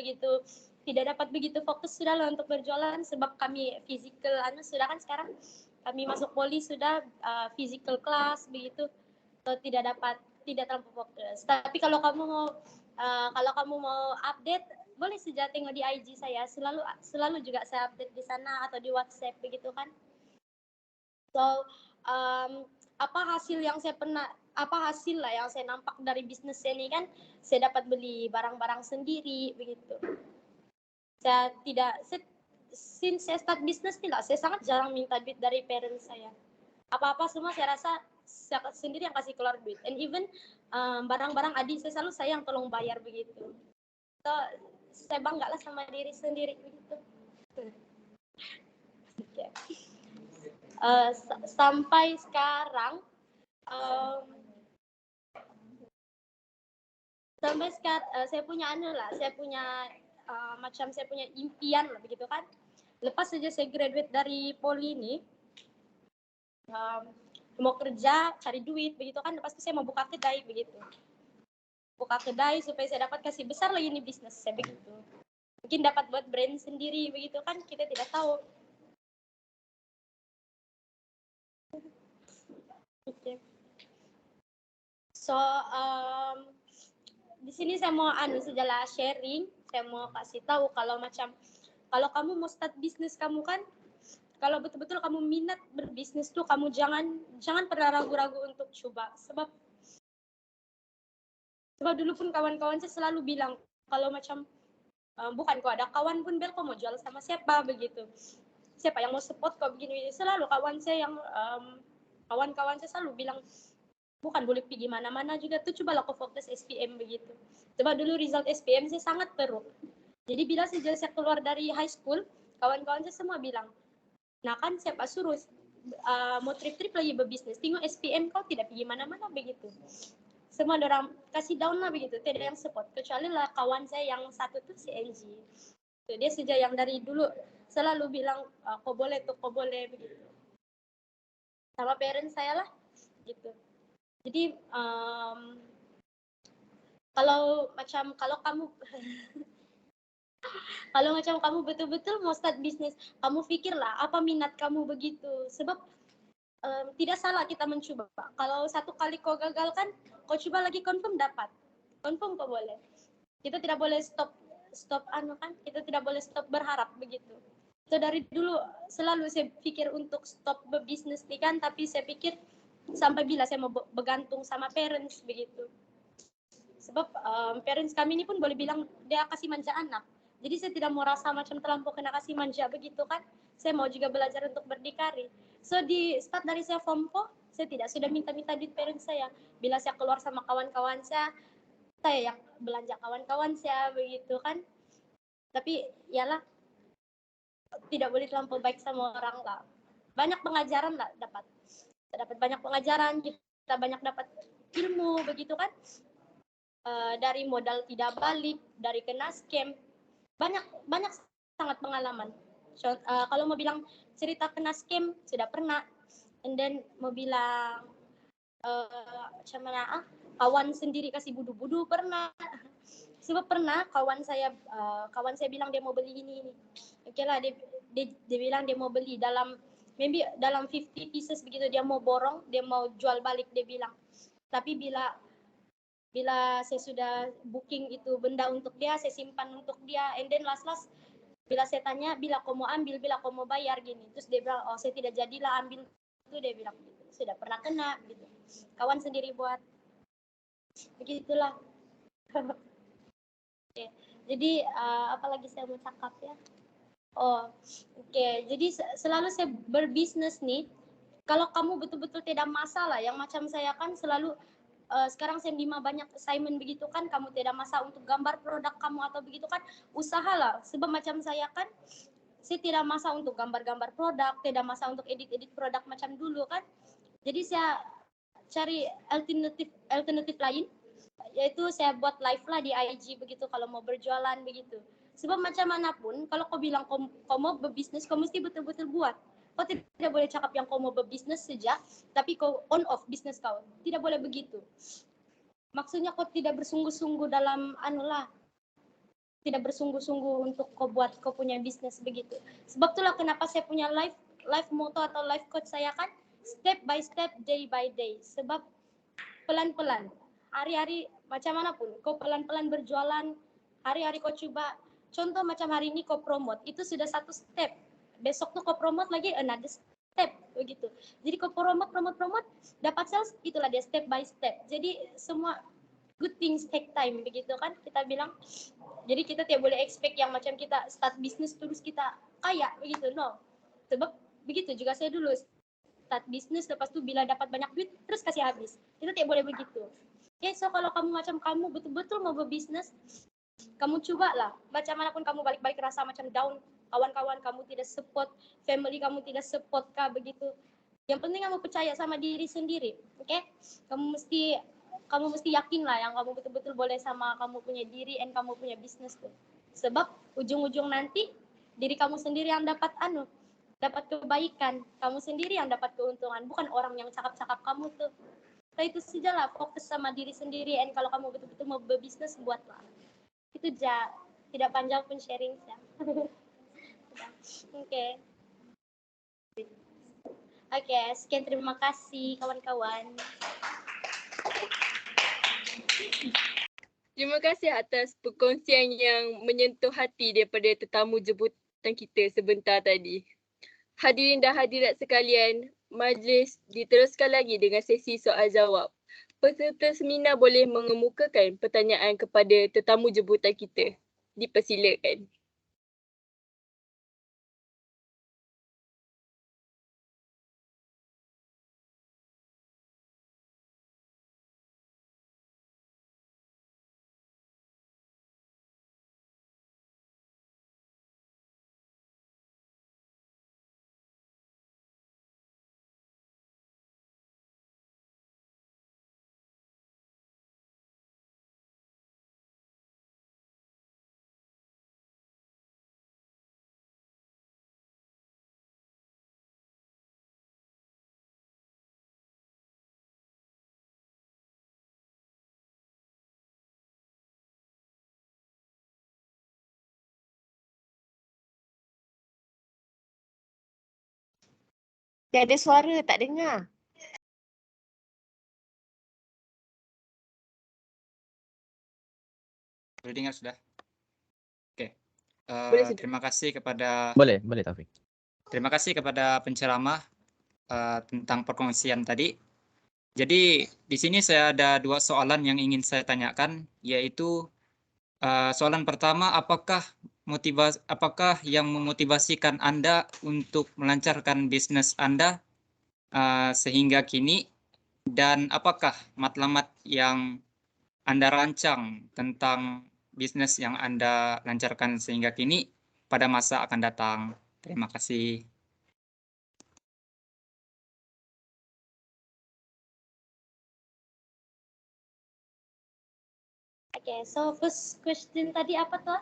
dapat begitu fokus sudah lah untuk berjualan, sebab kami physical sudah kan sekarang kami masuk poli sudah physical class begitu. So tidak terlalu fokus. Tapi kalau kamu mau update, boleh saja tengok di IG saya, selalu juga saya update di sana atau di WhatsApp begitu kan. So apa hasil lah yang saya nampak dari bisnis ini kan, saya dapat beli barang-barang sendiri begitu. Since saya start bisnis nih lah, saya sangat jarang minta duit dari parents saya. Apa-apa semua saya rasa saya sendiri yang kasih keluar duit. And even barang-barang adik saya selalu saya yang tolong bayar begitu. So saya bangga lah sama diri sendiri begitu. Okay. Sampai sekarang saya punya saya punya impian lah begitu kan. Lepas saja saya graduate dari poli ini, mau kerja cari duit begitu kan, lepas itu saya mau buka kedai begitu. Buka kedai supaya saya dapat kasih besar lagi nih bisnis saya begitu. Mungkin dapat buat brand sendiri begitu kan, kita tidak tahu. Okay. So di sini saya mau sejalan sharing, saya mau kasih tahu kalau kamu mau start bisnis kamu kan, kalau betul-betul kamu minat berbisnis tuh, kamu jangan pernah ragu-ragu untuk coba, sebab dulu pun kawan-kawan saya selalu bilang kalau bukan kok ada kawan pun kau mau jual sama siapa begitu, siapa yang mau support kau begini, selalu kawan saya selalu bilang bukan boleh pergi mana-mana juga tuh, cobalah kau fokus SPM begitu. Sebab dulu result SPM saya sangat teruk. Jadi bila saya keluar dari high school, kawan-kawan saya semua bilang, nah kan siapa suruh mau trip-trip lagi berbisnis, tengok SPM kau tidak pergi mana-mana begitu. Semua orang kasih down lah begitu, tidak yang support. Kecuali lah kawan saya yang satu tuh si Angie. Dia sejak yang dari dulu selalu bilang kau boleh begitu. Sama parents saya lah gitu. Jadi kalau kamu betul-betul mau start bisnis, kamu pikirlah apa minat kamu begitu. Sebab tidak salah kita mencoba. Kalau satu kali kau gagal kan, kau coba lagi, confirm dapat. Confirm kau boleh. Kita tidak boleh stop kan? Kita tidak boleh stop berharap begitu. So dari dulu selalu saya pikir untuk stop berbisnis nih kan, tapi saya pikir sampai bila saya mau bergantung sama parents begitu. Sebab parents kami ini pun boleh bilang dia kasih manja anak. Jadi saya tidak mau rasa macam terlampau kena kasih manja begitu kan. Saya mau juga belajar untuk berdikari. So di start dari saya form 4, saya tidak sudah minta-minta duit parents saya. Bila saya keluar sama kawan-kawan saya yang belanja kawan-kawan saya begitu kan. Tapi yalah, tidak boleh terlampau baik sama orang lah. Banyak pengajaran lah dapat. Kita dapat banyak pengajaran, kita banyak dapat ilmu begitu kan. Dari modal tidak balik, dari kena scam, banyak sangat pengalaman. So, kalau mau bilang cerita kena scam sudah pernah, and then mau bilang macam mana kawan sendiri kasih budu-budu pernah. Sebab pernah kawan saya bilang dia mau beli ini. Oke lah, dia bilang dia mau beli dalam 50 pieces begitu, dia mau borong, dia mau jual balik dia bilang. Tapi bila saya sudah booking itu benda untuk dia, saya simpan untuk dia, and then last bila saya tanya bila kau mau ambil, bila kau mau bayar gini, terus dia bilang oh saya tidak jadilah ambil itu, dia bilang gitu. Sudah pernah kena gitu, kawan sendiri buat begitulah. Okay. Jadi apa lagi saya mau cakap ya, jadi selalu saya berbisnis nih, kalau kamu betul-betul tidak masalah, yang macam saya kan selalu sekarang saya 5 banyak assignment begitu kan, kamu tidak masalah untuk gambar produk kamu atau begitu kan, usahalah. Sebab macam saya kan, saya tidak masalah untuk gambar-gambar produk, tidak masalah untuk edit-edit produk macam dulu kan. Jadi saya cari alternatif lain, yaitu saya buat live lah di IG begitu kalau mau berjualan begitu. Sebab macam manapun, kalau kau bilang kau mau berbisnis, kau mesti betul-betul buat. Kau tidak boleh cakap yang kau mau berbisnis saja, tapi kau on off bisnis kau. Tidak boleh begitu. Maksudnya kau tidak bersungguh-sungguh dalam tidak bersungguh-sungguh untuk kau buat kau punya bisnis begitu. Sebab itulah kenapa saya punya life motto atau life coach saya kan, step by step, day by day. Sebab pelan-pelan, hari-hari macam manapun, kau pelan-pelan berjualan, hari-hari kau coba. Contoh macam hari ini kau promote, itu sudah satu step. Besok tuh kau promote lagi another step begitu. Jadi kau promote, dapat sales, itulah dia step by step. Jadi semua good things take time begitu kan kita bilang. Jadi kita tidak boleh expect yang macam kita start bisnis terus kita kaya begitu, no. Sebab begitu juga saya dulu start bisnis, lepas tu bila dapat banyak duit terus kasih habis. Kita tidak boleh begitu. Okay, so kalau kamu betul-betul mau berbisnis, kamu cobalah. Macam manapun kamu balik-balik rasa macam down, kawan-kawan kamu tidak support, family kamu tidak support kah begitu. Yang penting kamu percaya sama diri sendiri, oke? Okay? Kamu mesti yakin lah yang kamu betul-betul boleh sama kamu punya diri and kamu punya bisnis tuh. Sebab ujung-ujung nanti diri kamu sendiri yang dapat kebaikan, kamu sendiri yang dapat keuntungan, bukan orang yang cakap-cakap kamu tuh. Nah itu sajalah, fokus sama diri sendiri, and kalau kamu betul-betul mau berbisnis, buatlah. Itu aja, tidak panjang pun sharing saya. Oke, sekian, terima kasih kawan-kawan. Terima kasih atas perkongsian yang menyentuh hati daripada tetamu jemputan kita sebentar tadi. Hadirin dan hadirat sekalian, majlis diteruskan lagi dengan sesi soal jawab. Peserta seminar boleh mengemukakan pertanyaan kepada tetamu jemputan kita. Dipersilakan. Tak ada suara, tak dengar. Boleh dengar sudah? Okey. Boleh sudah. Terima kasih kepada Boleh Taufik. Terima kasih kepada penceramah tentang perkongsian tadi. Jadi di sini saya ada 2 soalan yang ingin saya tanyakan, yaitu soalan pertama, apakah yang memotivasikan Anda untuk melancarkan bisnis Anda sehingga kini, dan apakah matlamat yang Anda rancang tentang bisnis yang Anda lancarkan sehingga kini pada masa akan datang? Terima kasih. Okay, so first question tadi apa tuh?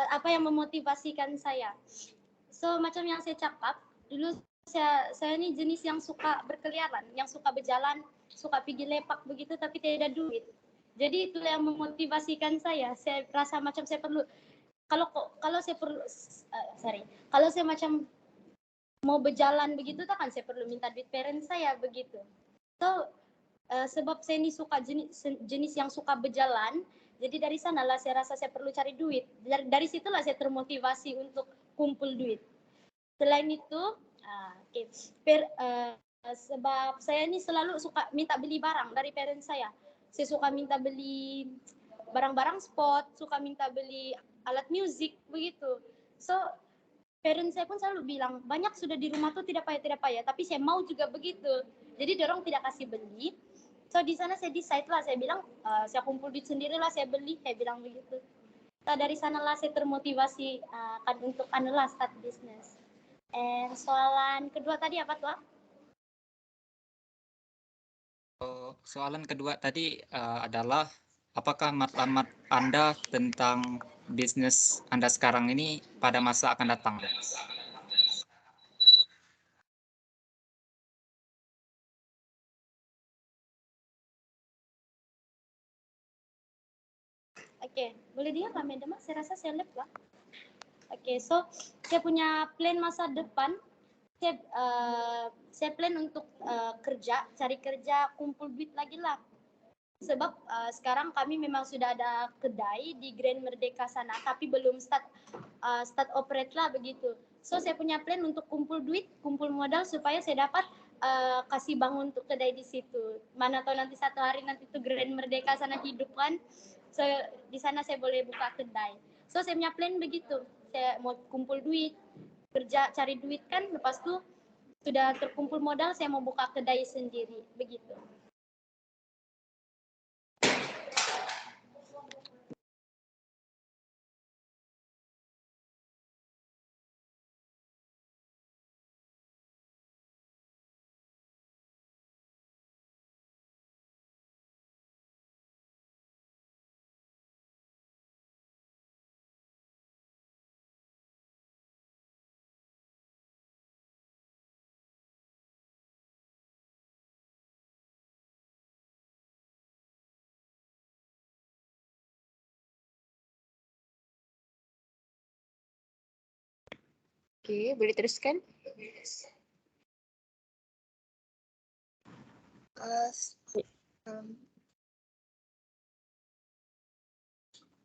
Apa yang memotivasikan saya? So macam yang saya cakap, dulu saya ini jenis yang suka berkeliaran, yang suka berjalan, suka pergi lepak begitu tapi tidak ada duit. Jadi itulah yang memotivasikan saya. Saya rasa macam saya perlu, kalau saya macam mau berjalan begitu kan saya perlu minta duit parents saya begitu. So sebab saya ini suka jenis yang suka berjalan, jadi dari sanalah saya rasa saya perlu cari duit. Dari situlah saya termotivasi untuk kumpul duit. Selain itu, sebab saya ini selalu suka minta beli barang dari parents saya. Saya suka minta beli barang-barang sport, suka minta beli alat musik begitu. So parents saya pun selalu bilang, banyak sudah di rumah tuh tidak payah, tapi saya mau juga begitu. Jadi dorong tidak kasih beli. So di sana saya decide lah, saya bilang saya kumpul duit sendiri lah, saya beli, saya bilang begitu. So dari sanalah saya termotivasi kan untuk start bisnis. And soalan kedua tadi apa tuh? Soalan kedua tadi adalah apakah matlamat Anda tentang bisnis Anda sekarang ini pada masa akan datang? Oke, boleh dia Kak Madam? Saya rasa saya lep lah. Oke, so saya punya plan masa depan. Saya plan untuk cari kerja, kumpul duit lagi lah. Sebab sekarang kami memang sudah ada kedai di Grand Merdeka sana, tapi belum start operate lah begitu. So saya punya plan untuk kumpul duit, kumpul modal supaya saya dapat kasih bangun untuk kedai di situ. Mana tahu nanti satu hari nanti tuh Grand Merdeka sana hidup kan. So di sana saya boleh buka kedai. So saya punya plan begitu. Saya mau kumpul duit, kerja cari duit kan, lepas tu sudah terkumpul modal saya mau buka kedai sendiri begitu. Okey, boleh teruskan?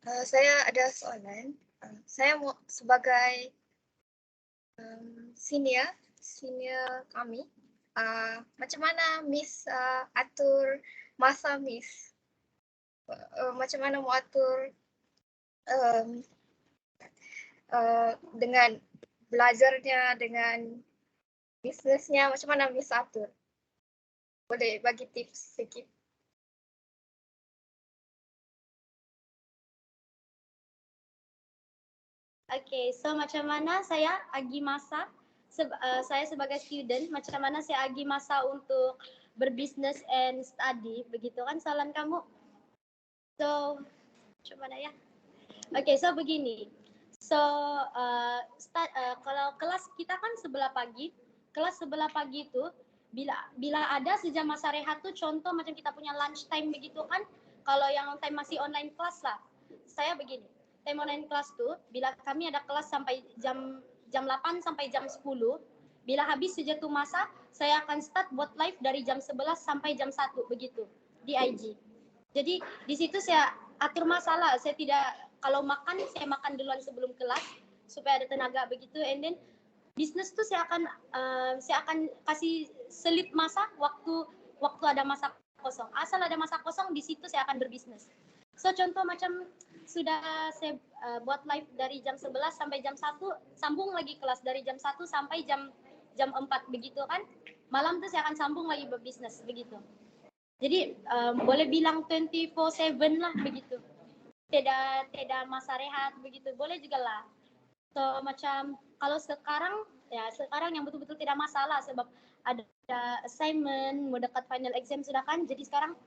Saya ada soalan. Saya mau sebagai senior kami, macam mana Miss atur masa Miss? Macam mana mau atur dengan belajarnya, dengan bisnisnya, macam mana Miss atur? Boleh bagi tips sedikit? Okay, so macam mana saya agi masa, saya sebagai student, macam mana saya agi masa untuk berbisnes and study, begitu kan soalan kamu? So, macam mana ya? Okay, so begini. So, kalau kelas kita kan sebelah pagi, kelas sebelah pagi itu, bila ada sejam masa rehat tuh, contoh macam kita punya lunch time begitu kan, kalau yang time masih online kelas lah, saya begini. Time online kelas tuh, bila kami ada kelas sampai jam 8 sampai jam 10, bila habis sejatuh masa, saya akan start buat live dari jam 11 sampai jam 1 begitu di IG. Jadi di situ saya atur masalah, saya tidak, kalau makan saya makan duluan sebelum kelas supaya ada tenaga begitu, and then bisnis tuh saya akan kasih selip masa waktu ada masa kosong. Asal ada masa kosong di situ saya akan berbisnis. So contoh macam sudah saya buat live dari jam 11 sampai jam 1, sambung lagi kelas dari jam 1 sampai jam 4 begitu kan. Malam tuh saya akan sambung lagi berbisnis begitu. Jadi boleh bilang 24/7 lah begitu. Tidak masa rehat begitu. Boleh juga lah. So macam kalau sekarang yang betul-betul tidak masalah sebab ada assignment, mau dekat final exam sudah kan. Jadi sekarang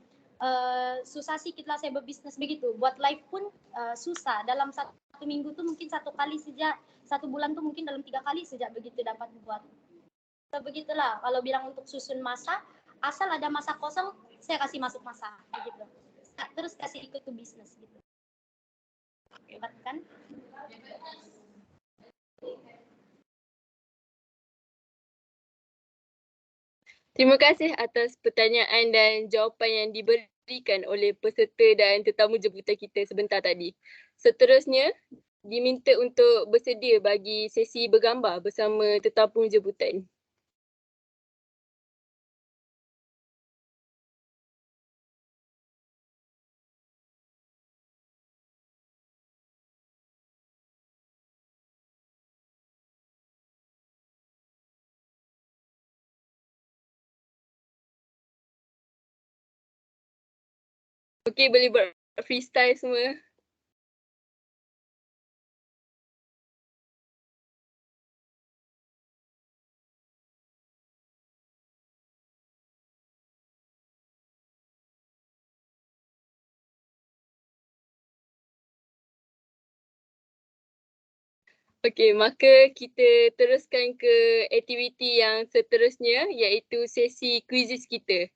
susah sikit lah saya berbisnis begitu. Buat live pun susah. Dalam 1 minggu tuh mungkin 1 kali saja, 1 bulan tuh mungkin dalam 3 kali saja begitu dapat buat. So begitulah. Kalau bilang untuk susun masa, asal ada masa kosong, saya kasih masuk masa begitu. Terus kasih ikut ke bisnis gitu. Hebat kan? Terima kasih atas pertanyaan dan jawapan yang diberikan oleh peserta dan tetamu jemputan kita sebentar tadi. Seterusnya, diminta untuk bersedia bagi sesi bergambar bersama tetamu jemputan. Okey, boleh buat freestyle semua. Okey, maka kita teruskan ke aktiviti yang seterusnya iaitu sesi kuisis kita.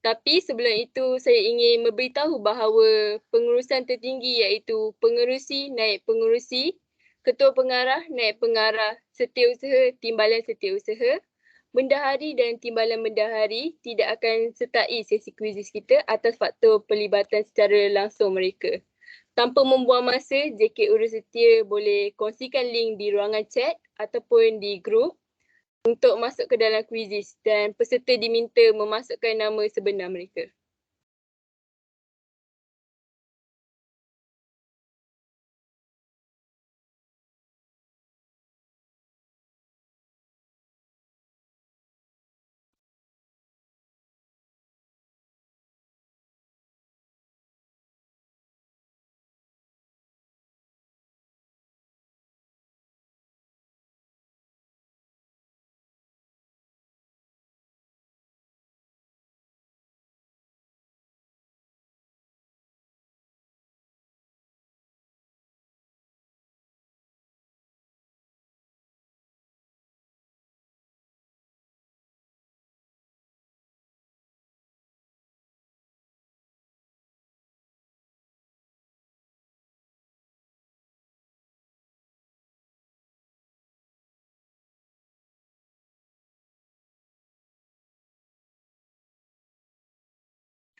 Tapi sebelum itu saya ingin memberitahu bahawa pengurusan tertinggi iaitu pengerusi naib pengerusi, ketua pengarah naib pengarah, setiausaha timbalan setiausaha, bendahari dan timbalan bendahari tidak akan sertai sesi kuisis kita atas faktor pelibatan secara langsung mereka. Tanpa membuang masa, JK Urus Setia boleh kongsikan link di ruangan chat ataupun di grup untuk masuk ke dalam kuisis dan peserta diminta memasukkan nama sebenar mereka.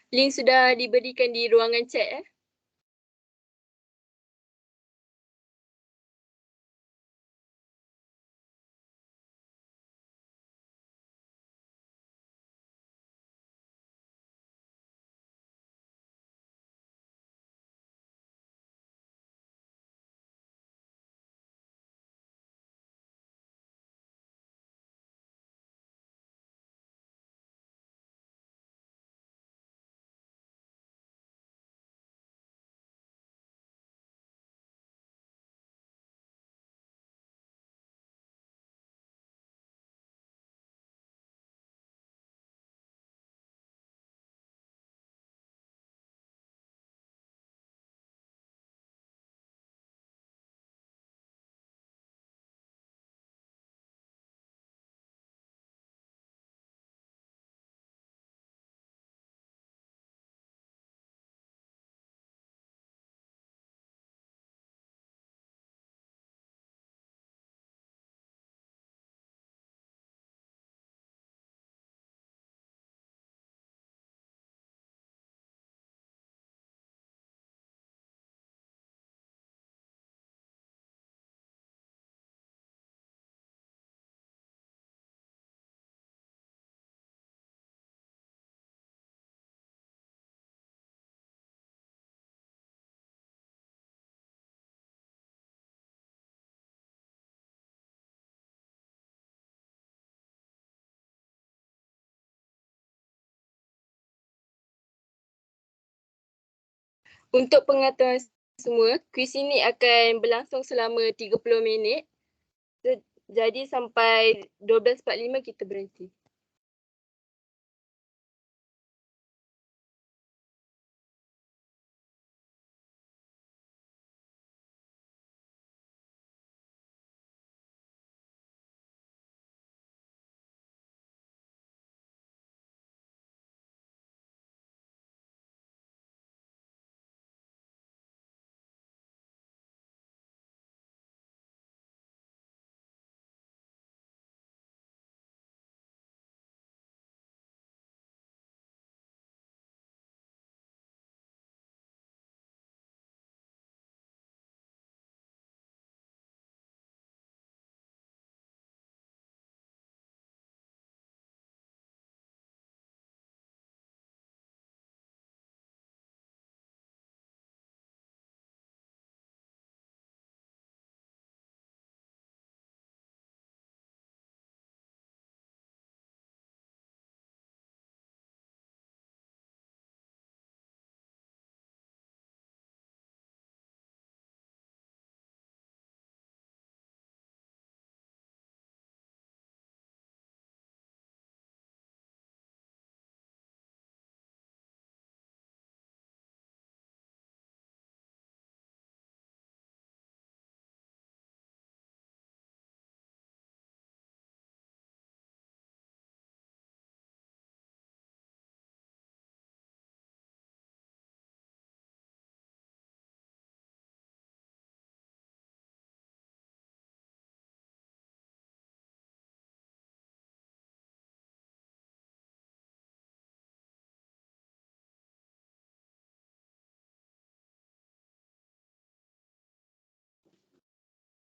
Link sudah diberikan di ruangan chat. Untuk pengetahuan semua, kuis ini akan berlangsung selama 30 minit. Jadi sampai 12.45 kita berhenti.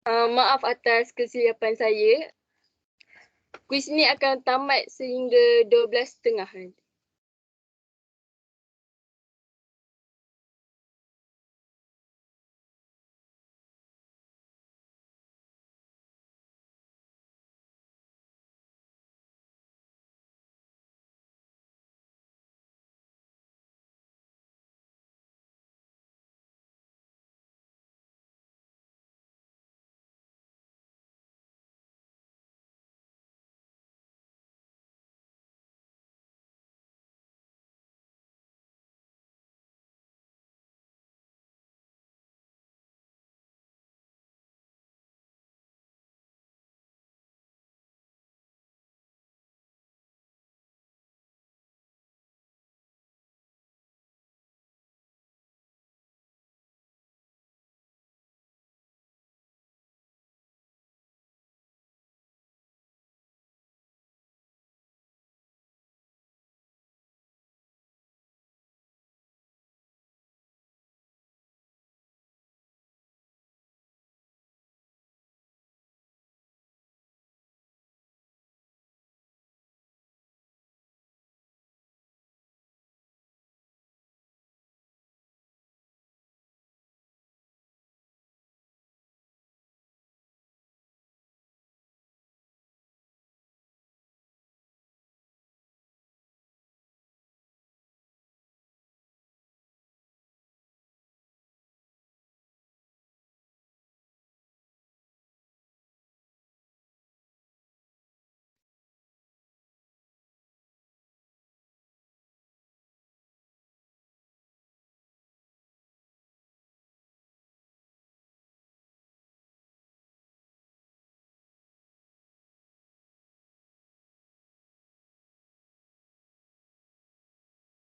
Maaf atas kesilapan saya. Kuis ni akan tamat sehingga 12.30.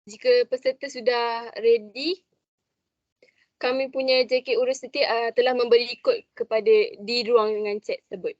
Jika peserta sudah ready, kami punya JK University telah memberi kod kepada di ruangan chat tersebut.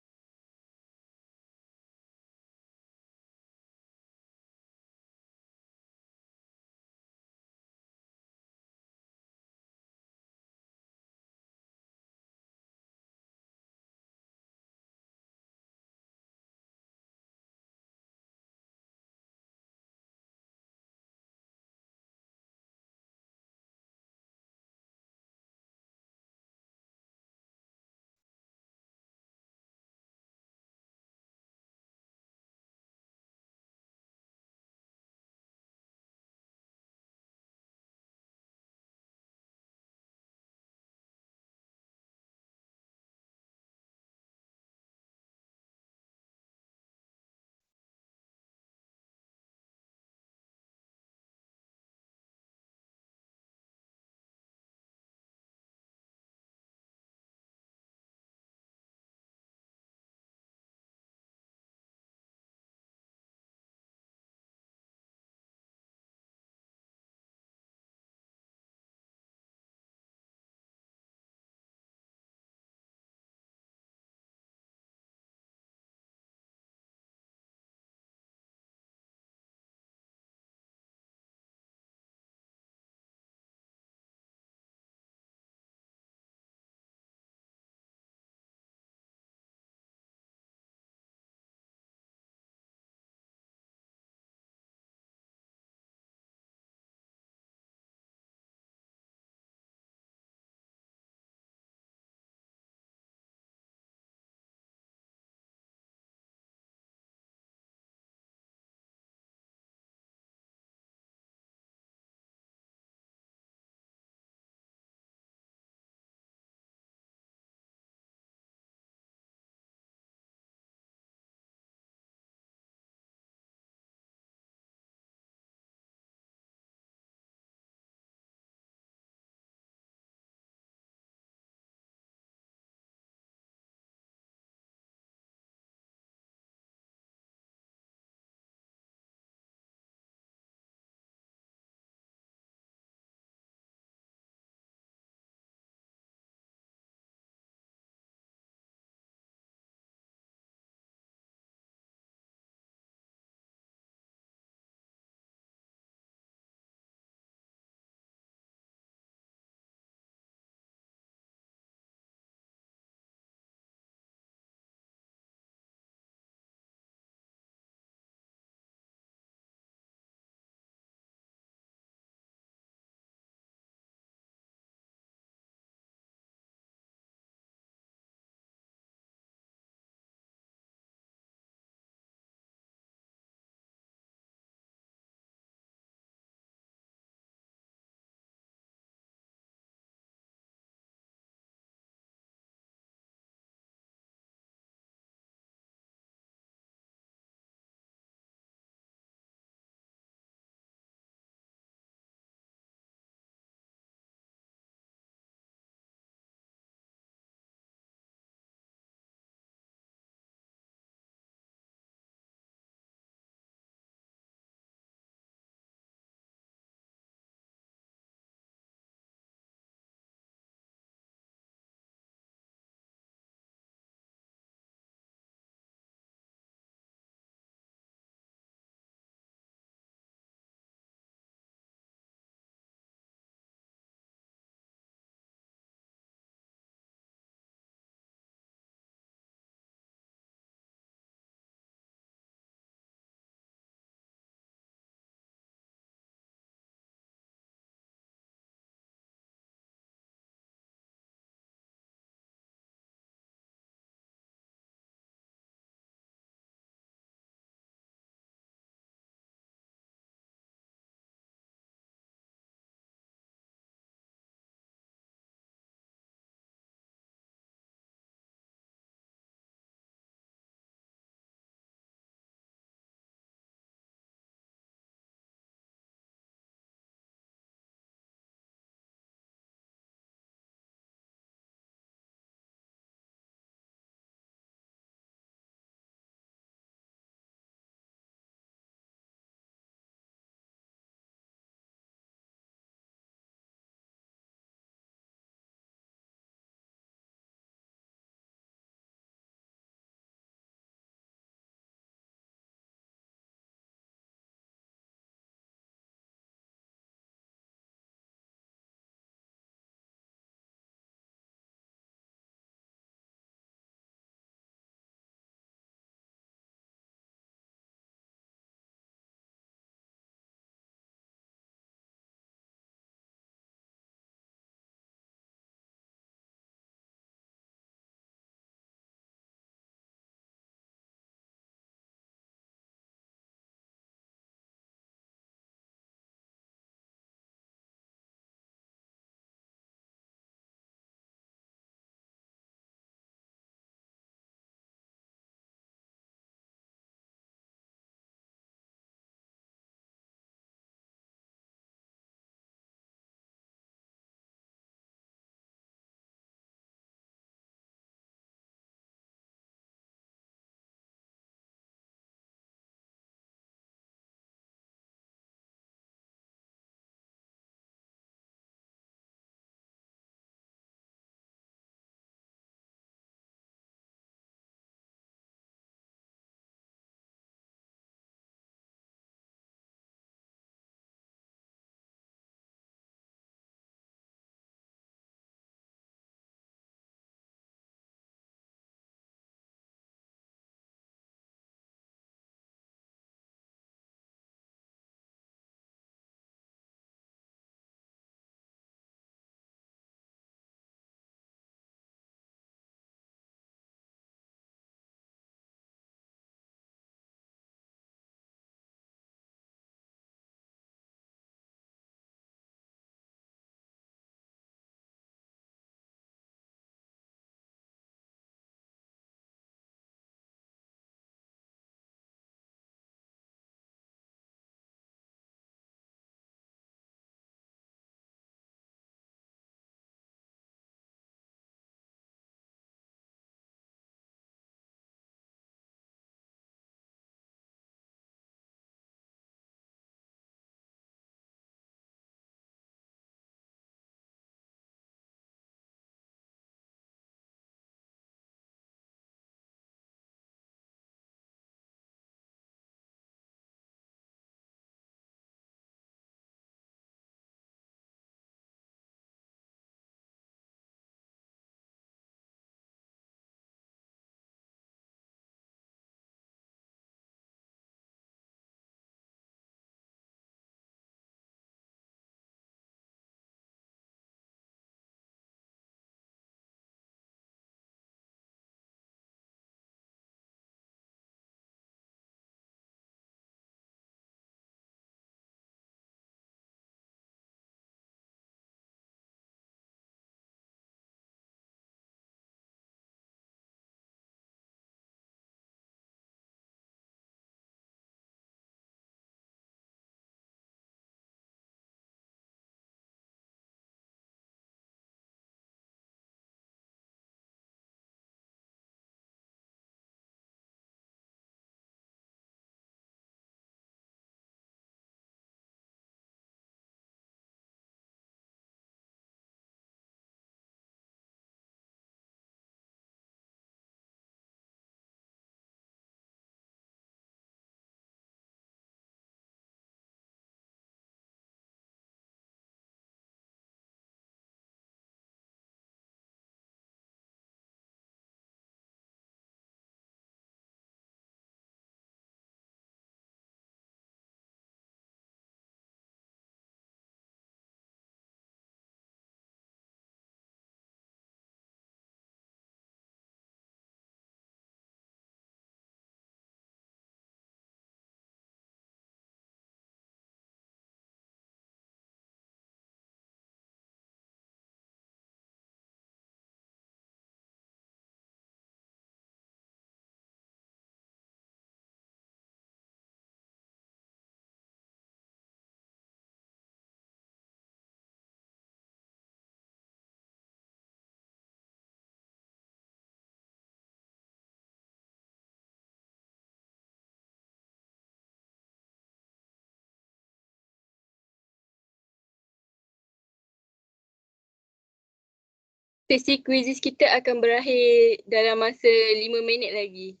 Sesi kuisis kita akan berakhir dalam masa 5 minit lagi.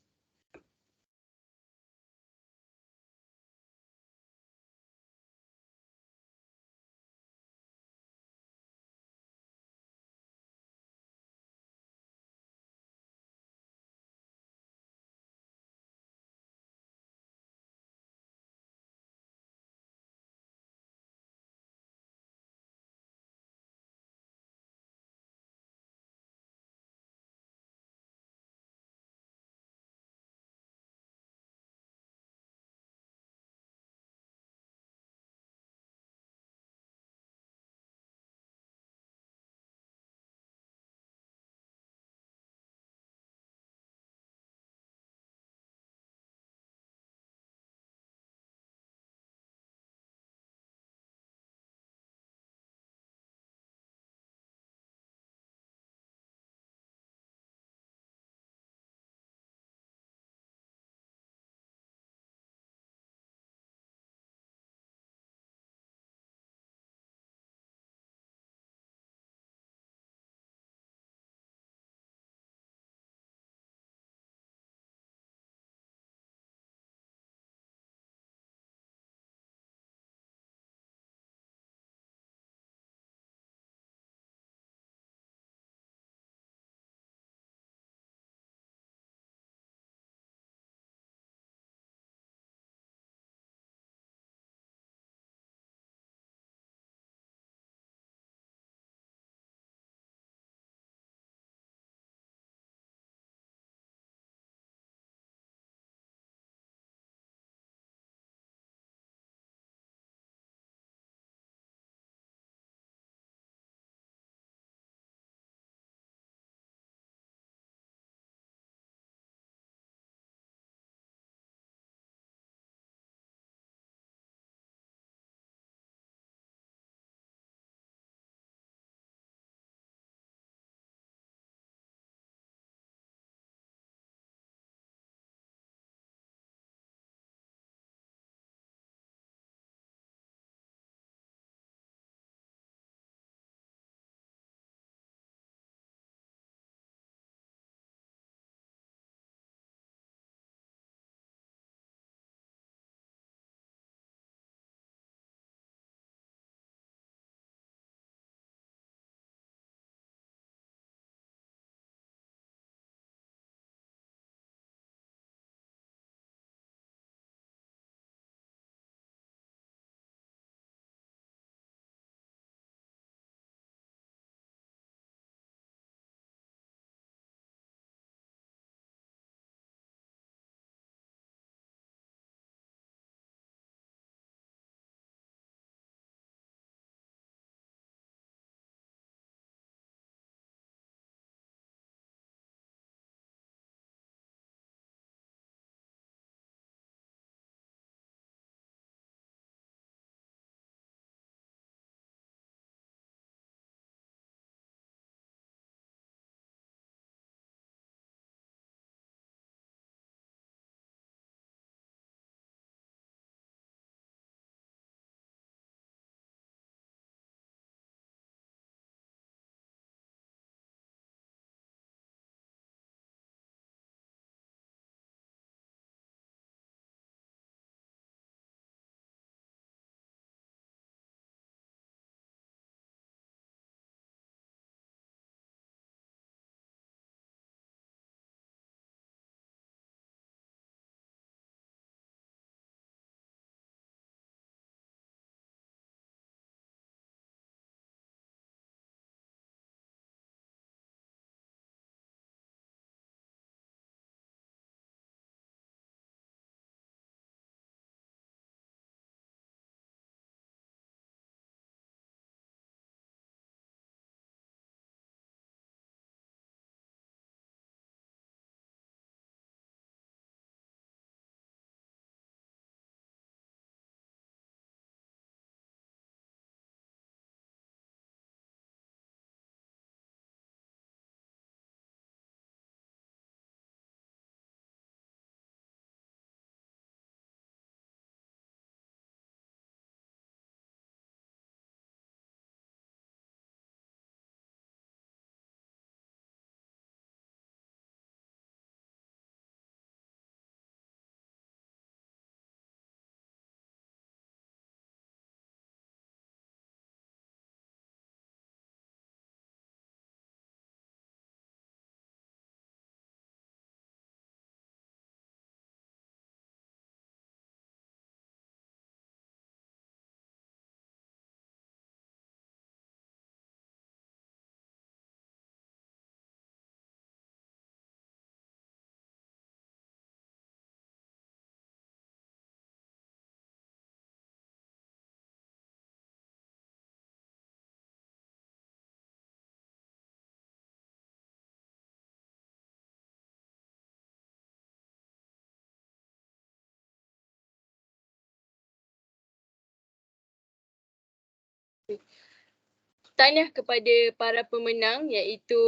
Tahniah kepada para pemenang iaitu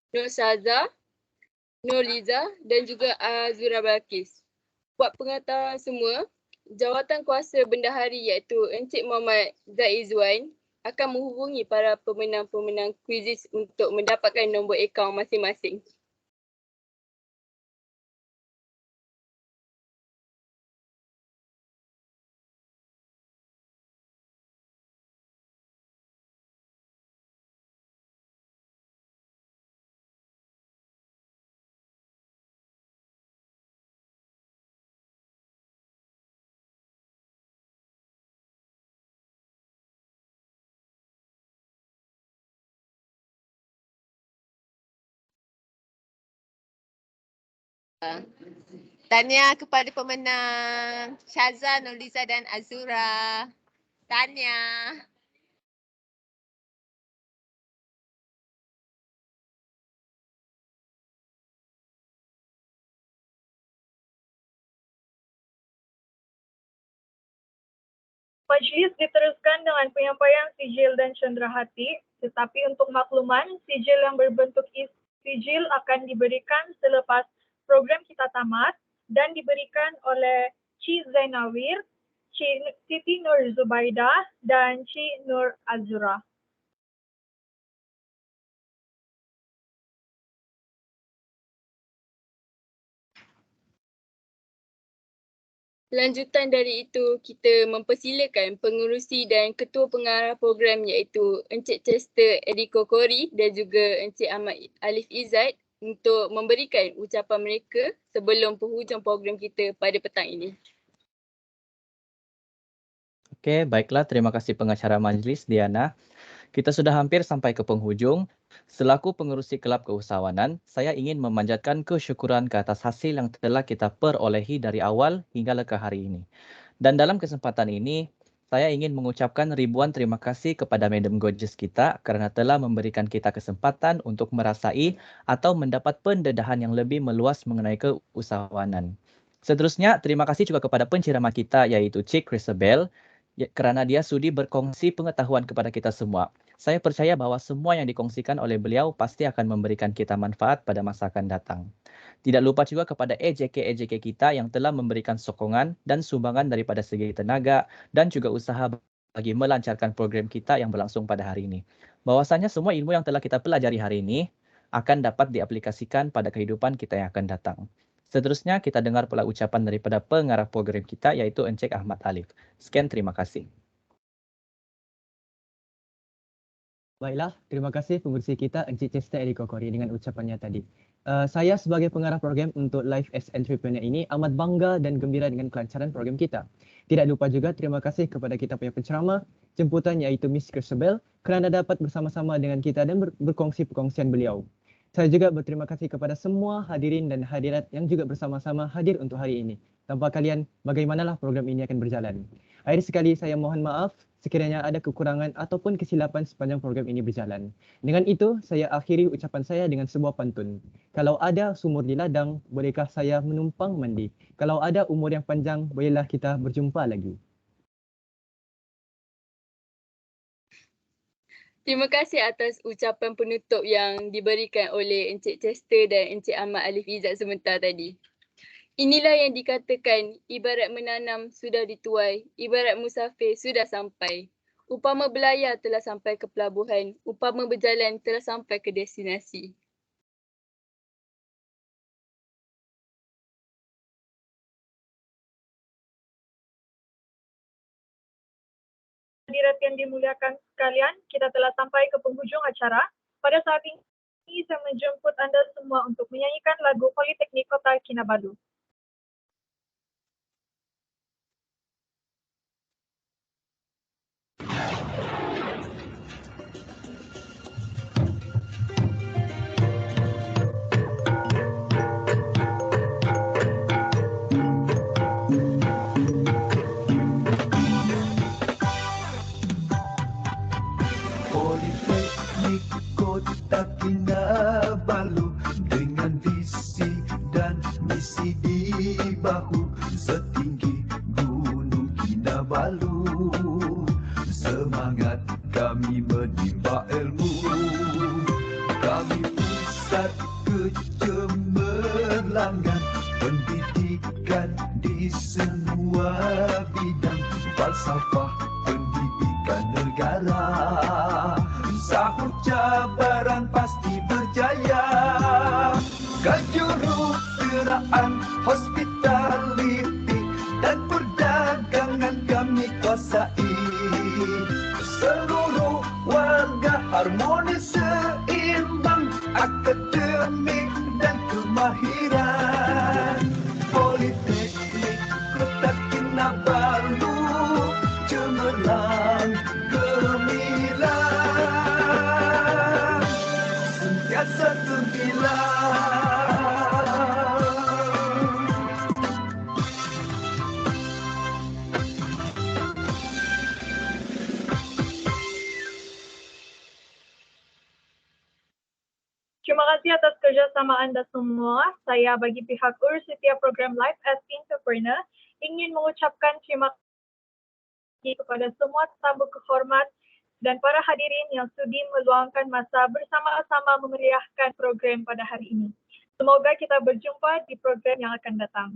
Nur Saza, Nur Liza dan juga Azura Balkis. Buat pengetahuan semua, jawatan kuasa bendahari iaitu Encik Muhammad Zaizwan akan menghubungi para pemenang-pemenang kuisis untuk mendapatkan nombor akaun masing-masing. Tahniah kepada pemenang Syaza, Nurliza dan Azura. Tahniah. Majlis diteruskan dengan penyampaian sijil dan cenderahati, tetapi untuk makluman, sijil yang berbentuk sijil akan diberikan selepas program kita tamat dan diberikan oleh Ci Zainawir, Siti Nur Zubaidah, dan Ci Nur Azura. Lanjutan dari itu, kita mempersilakan pengerusi dan ketua pengarah program iaitu Encik Chester Eriko Kori dan juga Encik Ahmad Alif Izzat untuk memberikan ucapan mereka sebelum penghujung program kita pada petang ini. Okey, baiklah. Terima kasih pengacara majlis, Diana. Kita sudah hampir sampai ke penghujung. Selaku pengerusi Kelab Keusahawanan, saya ingin memanjatkan kesyukuran ke atas hasil yang telah kita perolehi dari awal hingga ke hari ini. Dan dalam kesempatan ini, saya ingin mengucapkan ribuan terima kasih kepada Madam Gorgeous kita kerana telah memberikan kita kesempatan untuk merasai atau mendapat pendedahan yang lebih meluas mengenai keusahawanan. Seterusnya, terima kasih juga kepada penceramah kita iaitu Cik Chrisabel kerana dia sudi berkongsi pengetahuan kepada kita semua. Saya percaya bahawa semua yang dikongsikan oleh beliau pasti akan memberikan kita manfaat pada masa akan datang. Tidak lupa juga kepada AJK kita yang telah memberikan sokongan dan sumbangan daripada segi tenaga dan juga usaha bagi melancarkan program kita yang berlangsung pada hari ini. Bahawasanya semua ilmu yang telah kita pelajari hari ini akan dapat diaplikasikan pada kehidupan kita yang akan datang. Seterusnya kita dengar pula ucapan daripada pengarah program kita iaitu Encik Ahmad Alif. Sekian, terima kasih. Baiklah, terima kasih pengerusi kita Encik Chester Eriko Kori dengan ucapannya tadi. Saya sebagai pengarah program untuk Life as Entrepreneur ini amat bangga dan gembira dengan kelancaran program kita. Tidak lupa juga terima kasih kepada kita punya penceramah jemputan iaitu Miss Chrisabel kerana dapat bersama-sama dengan kita dan berkongsi perkongsian beliau. Saya juga berterima kasih kepada semua hadirin dan hadirat yang juga bersama-sama hadir untuk hari ini. Tanpa kalian, bagaimanalah program ini akan berjalan. Akhir sekali saya mohon maaf sekiranya ada kekurangan ataupun kesilapan sepanjang program ini berjalan. Dengan itu, saya akhiri ucapan saya dengan sebuah pantun. Kalau ada sumur di ladang, bolehkah saya menumpang mandi? Kalau ada umur yang panjang, bolehlah kita berjumpa lagi. Terima kasih atas ucapan penutup yang diberikan oleh Encik Chester dan Encik Ahmad Alif Izzat sebentar tadi. Inilah yang dikatakan ibarat menanam sudah dituai, ibarat musafir sudah sampai. Upama belayar telah sampai ke pelabuhan, upama berjalan telah sampai ke destinasi. Hadirat yang dimuliakan sekalian, kita telah sampai ke penghujung acara. Pada saat ini saya menjemput anda semua untuk menyanyikan lagu Politeknik Kota Kinabalu. Politeknik Kota Kinabalu dengan visi dan misi di bahu setinggi gunung Kinabalu. Semangat di semua bidang falsafah pendidikan negara. Sahut cabaran pasti berjaya. Kejuruteraan, hospitality dan perdagangan kami kuasai. Seluruh warga harmonis seimbang, akademik dan kemahiran. Politeknik Kota Kinabalu cemerlang gemilang, sentiasa gemilang. Terima kasih atas kerjasama Anda semua. Saya bagi pihak urus setiap program Life as Entrepreneur ingin mengucapkan terima kasih kepada semua tamu kehormat dan para hadirin yang sudi meluangkan masa bersama-sama memeriahkan program pada hari ini. Semoga kita berjumpa di program yang akan datang.